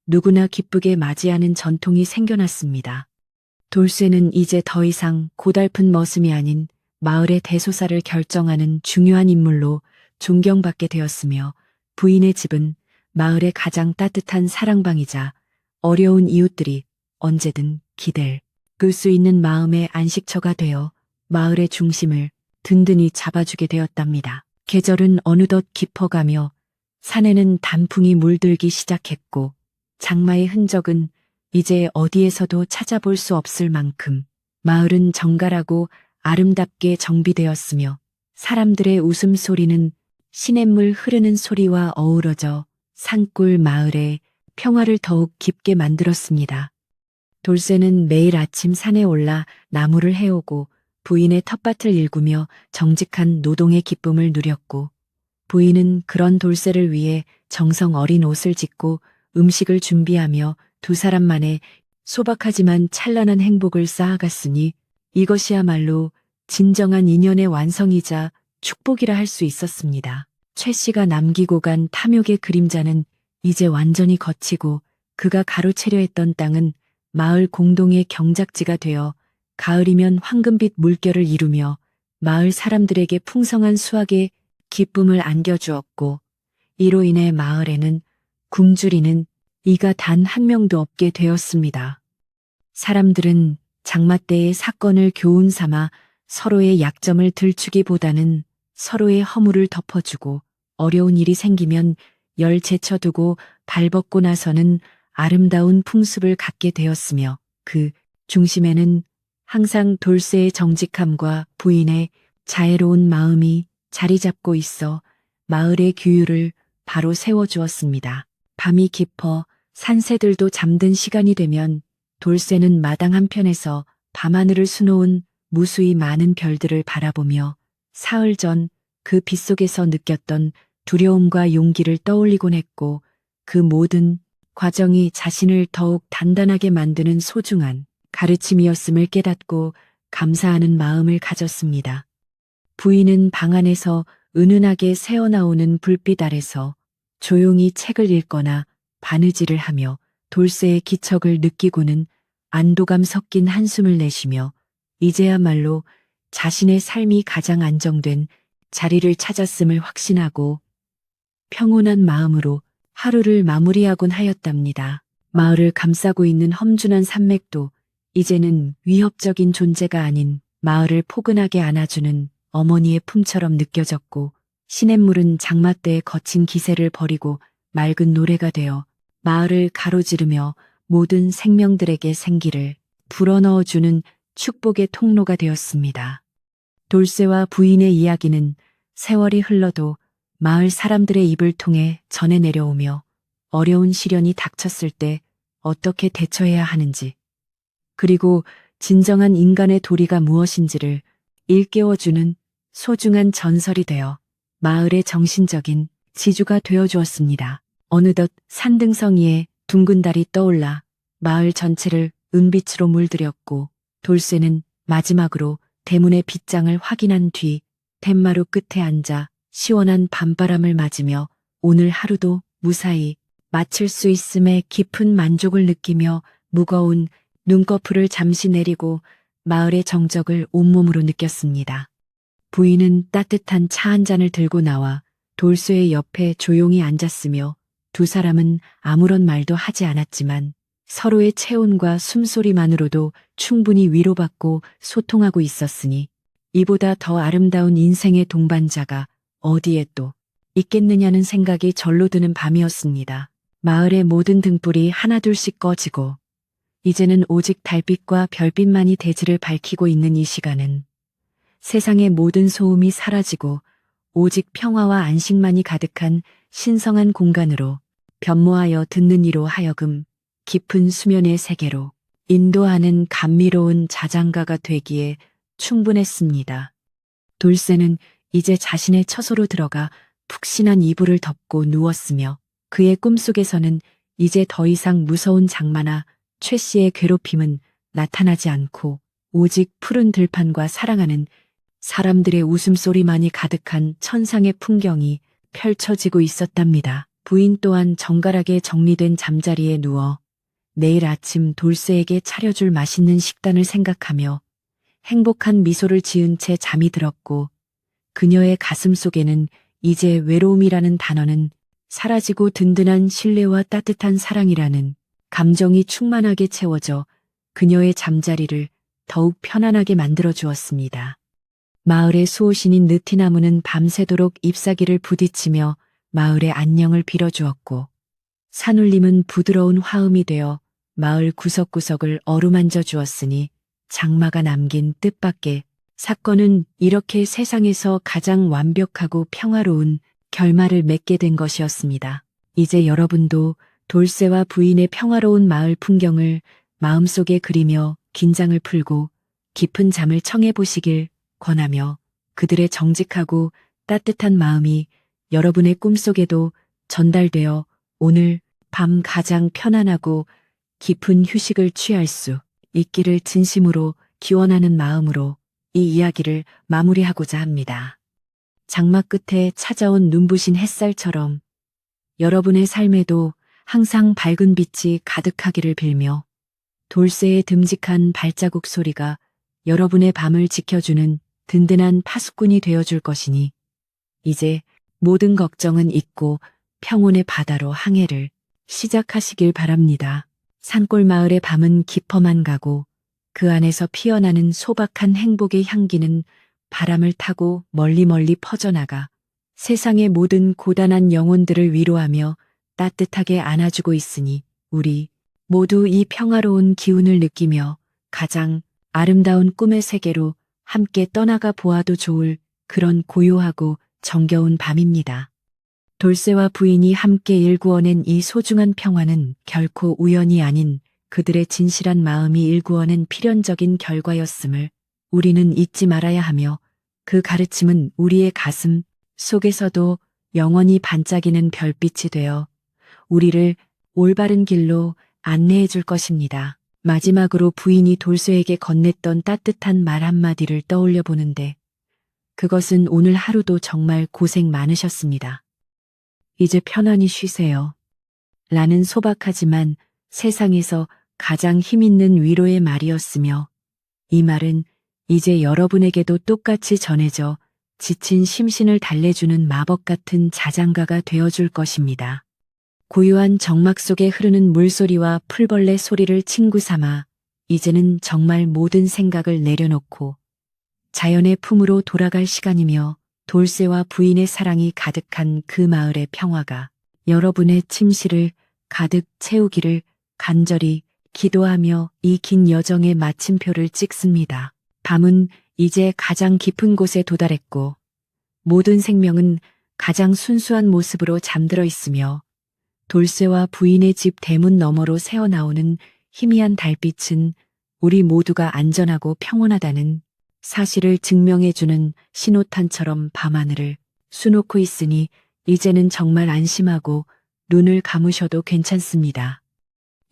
누구나 기쁘게 맞이하는 전통이 생겨났습니다. 돌쇠는 이제 더 이상 고달픈 머슴이 아닌 마을의 대소사를 결정하는 중요한 인물로 존경받게 되었으며, 부인의 집은 마을의 가장 따뜻한 사랑방이자 어려운 이웃들이 언제든 기댈 수 있는 마음의 안식처가 되어 마을의 중심을 든든히 잡아주게 되었답니다. 계절은 어느덧 깊어가며 산에는 단풍이 물들기 시작했고, 장마의 흔적은 이제 어디에서도 찾아볼 수 없을 만큼 마을은 정갈하고 아름답게 정비되었으며, 사람들의 웃음소리는 시냇물 흐르는 소리와 어우러져 산골 마을의 평화를 더욱 깊게 만들었습니다. 돌쇠는 매일 아침 산에 올라 나무를 해오고 부인의 텃밭을 일구며 정직한 노동의 기쁨을 누렸고, 부인은 그런 돌쇠를 위해 정성 어린 옷을 짓고 음식을 준비하며 두 사람만의 소박하지만 찬란한 행복을 쌓아갔으니, 이것이야말로 진정한 인연의 완성이자 축복이라 할 수 있었습니다. 최 씨가 남기고 간 탐욕의 그림자는 이제 완전히 걷히고, 그가 가로채려 했던 땅은 마을 공동의 경작지가 되어 가을이면 황금빛 물결을 이루며 마을 사람들에게 풍성한 수확의 기쁨을 안겨주었고, 이로 인해 마을에는 굶주리는 이가 단 한 명도 없게 되었습니다. 사람들은 장마 때의 사건을 교훈 삼아 서로의 약점을 들추기보다는 서로의 허물을 덮어주고, 어려운 일이 생기면 열 제쳐두고 발벗고 나서는 아름다운 풍습을 갖게 되었으며, 그 중심에는 항상 돌쇠의 정직함과 부인의 자애로운 마음이 자리 잡고 있어 마을의 규율을 바로 세워주었습니다. 밤이 깊어 산새들도 잠든 시간이 되면 돌쇠는 마당 한편에서 밤하늘을 수놓은 무수히 많은 별들을 바라보며 사흘 전 그 빗속에서 느꼈던 두려움과 용기를 떠올리곤 했고, 그 모든 과정이 자신을 더욱 단단하게 만드는 소중한 가르침이었음을 깨닫고 감사하는 마음을 가졌습니다. 부인은 방 안에서 은은하게 새어나오는 불빛 아래서 조용히 책을 읽거나 바느질을 하며 돌쇠의 기척을 느끼고는 안도감 섞인 한숨을 내쉬며, 이제야말로 자신의 삶이 가장 안정된 자리를 찾았음을 확신하고 평온한 마음으로 하루를 마무리하곤 하였답니다. 마을을 감싸고 있는 험준한 산맥도 이제는 위협적인 존재가 아닌 마을을 포근하게 안아주는 어머니의 품처럼 느껴졌고, 시냇물은 장마 때의 거친 기세를 버리고 맑은 노래가 되어 마을을 가로지르며 모든 생명들에게 생기를 불어넣어주는 축복의 통로가 되었습니다. 돌쇠와 부인의 이야기는 세월이 흘러도 마을 사람들의 입을 통해 전해 내려오며, 어려운 시련이 닥쳤을 때 어떻게 대처해야 하는지, 그리고 진정한 인간의 도리가 무엇인지를 일깨워주는 소중한 전설이 되어 마을의 정신적인 지주가 되어주었습니다. 어느덧 산등성 위에 둥근 달이 떠올라 마을 전체를 은빛으로 물들였고, 돌쇠는 마지막으로 대문의 빗장을 확인한 뒤 툇마루 끝에 앉아 시원한 밤바람을 맞으며 오늘 하루도 무사히 마칠 수 있음에 깊은 만족을 느끼며 무거운 눈꺼풀을 잠시 내리고 마을의 정적을 온몸으로 느꼈습니다. 부인은 따뜻한 차 한 잔을 들고 나와 돌쇠의 옆에 조용히 앉았으며, 두 사람은 아무런 말도 하지 않았지만 서로의 체온과 숨소리만으로도 충분히 위로받고 소통하고 있었으니, 이보다 더 아름다운 인생의 동반자가 어디에 또 있겠느냐는 생각이 절로 드는 밤이었습니다. 마을의 모든 등불이 하나둘씩 꺼지고 이제는 오직 달빛과 별빛만이 대지를 밝히고 있는 이 시간은 세상의 모든 소음이 사라지고 오직 평화와 안식만이 가득한 신성한 공간으로 변모하여 듣는 이로 하여금 깊은 수면의 세계로 인도하는 감미로운 자장가가 되기에 충분했습니다. 돌쇠는 이제 자신의 처소로 들어가 푹신한 이불을 덮고 누웠으며 그의 꿈속에서는 이제 더 이상 무서운 장마나 최 씨의 괴롭힘은 나타나지 않고 오직 푸른 들판과 사랑하는 사람들의 웃음소리만이 가득한 천상의 풍경이 펼쳐지고 있었답니다. 부인 또한 정갈하게 정리된 잠자리에 누워 내일 아침 돌쇠에게 차려줄 맛있는 식단을 생각하며 행복한 미소를 지은 채 잠이 들었고 그녀의 가슴 속에는 이제 외로움이라는 단어는 사라지고 든든한 신뢰와 따뜻한 사랑이라는 감정이 충만하게 채워져 그녀의 잠자리를 더욱 편안하게 만들어 주었습니다. 마을의 수호신인 느티나무는 밤새도록 잎사귀를 부딪히며 마을의 안녕을 빌어주었고 산울림은 부드러운 화음이 되어 마을 구석구석을 어루만져 주었으니 장마가 남긴 뜻밖의 사건은 이렇게 세상에서 가장 완벽하고 평화로운 결말을 맺게 된 것이었습니다. 이제 여러분도 돌쇠와 부인의 평화로운 마을 풍경을 마음속에 그리며 긴장을 풀고 깊은 잠을 청해 보시길 권하며 그들의 정직하고 따뜻한 마음이 여러분의 꿈속에도 전달되어 오늘 밤 가장 편안하고 깊은 휴식을 취할 수 있기를 진심으로 기원하는 마음으로 이 이야기를 마무리하고자 합니다. 장마 끝에 찾아온 눈부신 햇살처럼 여러분의 삶에도 항상 밝은 빛이 가득하기를 빌며 돌쇠의 듬직한 발자국 소리가 여러분의 밤을 지켜주는 든든한 파수꾼이 되어줄 것이니 이제 모든 걱정은 잊고 평온의 바다로 항해를 시작하시길 바랍니다. 산골 마을의 밤은 깊어만 가고 그 안에서 피어나는 소박한 행복의 향기는 바람을 타고 멀리 퍼져나가 세상의 모든 고단한 영혼들을 위로하며 따뜻하게 안아주고 있으니 우리 모두 이 평화로운 기운을 느끼며 가장 아름다운 꿈의 세계로 함께 떠나가 보아도 좋을 그런 고요하고 정겨운 밤입니다. 돌쇠와 부인이 함께 일구어낸 이 소중한 평화는 결코 우연이 아닌 그들의 진실한 마음이 일구어낸 필연적인 결과였음을 우리는 잊지 말아야 하며 그 가르침은 우리의 가슴 속에서도 영원히 반짝이는 별빛이 되어 우리를 올바른 길로 안내해 줄 것입니다. 마지막으로 부인이 돌쇠에게 건넸던 따뜻한 말 한마디를 떠올려 보는데 그것은 오늘 하루도 정말 고생 많으셨습니다. 이제 편안히 쉬세요. 라는 소박하지만 세상에서 가장 힘있는 위로의 말이었으며 이 말은 이제 여러분에게도 똑같이 전해져 지친 심신을 달래주는 마법 같은 자장가가 되어줄 것입니다. 고요한 정막 속에 흐르는 물소리와 풀벌레 소리를 친구 삼아 이제는 정말 모든 생각을 내려놓고 자연의 품으로 돌아갈 시간이며 돌쇠와 부인의 사랑이 가득한 그 마을의 평화가 여러분의 침실을 가득 채우기를 간절히 기도하며 이 긴 여정의 마침표를 찍습니다. 밤은 이제 가장 깊은 곳에 도달했고 모든 생명은 가장 순수한 모습으로 잠들어 있으며 돌쇠와 부인의 집 대문 너머로 새어나오는 희미한 달빛은 우리 모두가 안전하고 평온하다는 사실을 증명해주는 신호탄처럼 밤하늘을 수놓고 있으니 이제는 정말 안심하고 눈을 감으셔도 괜찮습니다.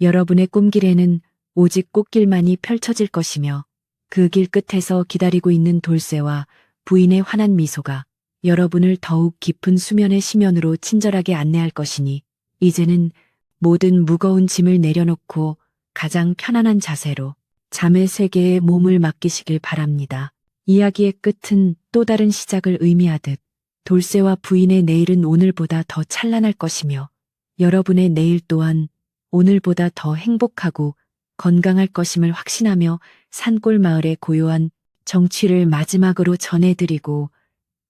여러분의 꿈길에는 오직 꽃길만이 펼쳐질 것이며 그 길 끝에서 기다리고 있는 돌쇠와 부인의 환한 미소가 여러분을 더욱 깊은 수면의 심연으로 친절하게 안내할 것이니 이제는 모든 무거운 짐을 내려놓고 가장 편안한 자세로 잠의 세계에 몸을 맡기시길 바랍니다. 이야기의 끝은 또 다른 시작을 의미하듯 돌쇠와 부인의 내일은 오늘보다 더 찬란할 것이며 여러분의 내일 또한 오늘보다 더 행복하고 건강할 것임을 확신하며 산골 마을의 고요한 정취를 마지막으로 전해드리고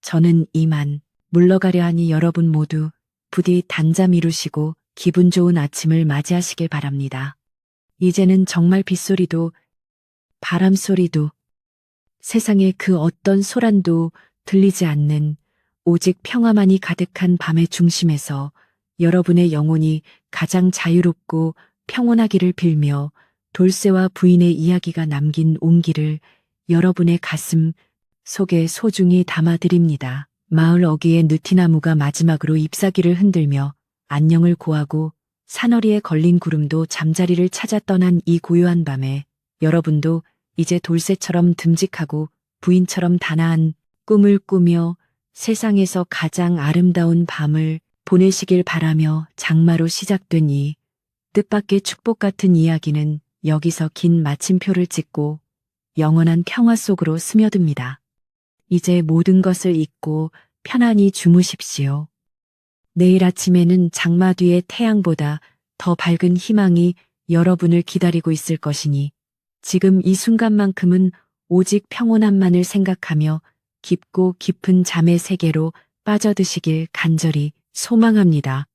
저는 이만 물러가려 하니 여러분 모두 부디 단잠 이루시고 기분 좋은 아침을 맞이하시길 바랍니다. 이제는 정말 빗소리도 바람소리도 세상의 그 어떤 소란도 들리지 않는 오직 평화만이 가득한 밤의 중심에서 여러분의 영혼이 가장 자유롭고 평온하기를 빌며 돌쇠와 부인의 이야기가 남긴 온기를 여러분의 가슴 속에 소중히 담아드립니다. 마을 어귀의 느티나무가 마지막으로 잎사귀를 흔들며 안녕을 고하고 산허리에 걸린 구름도 잠자리를 찾아 떠난 이 고요한 밤에 여러분도 이제 돌쇠처럼 듬직하고 부인처럼 단아한 꿈을 꾸며 세상에서 가장 아름다운 밤을 보내시길 바라며 장마로 시작된 이 뜻밖의 축복 같은 이야기는 여기서 긴 마침표를 찍고 영원한 평화 속으로 스며듭니다. 이제 모든 것을 잊고 편안히 주무십시오. 내일 아침에는 장마 뒤의 태양보다 더 밝은 희망이 여러분을 기다리고 있을 것이니 지금 이 순간만큼은 오직 평온함만을 생각하며 깊고 깊은 잠의 세계로 빠져드시길 간절히 소망합니다.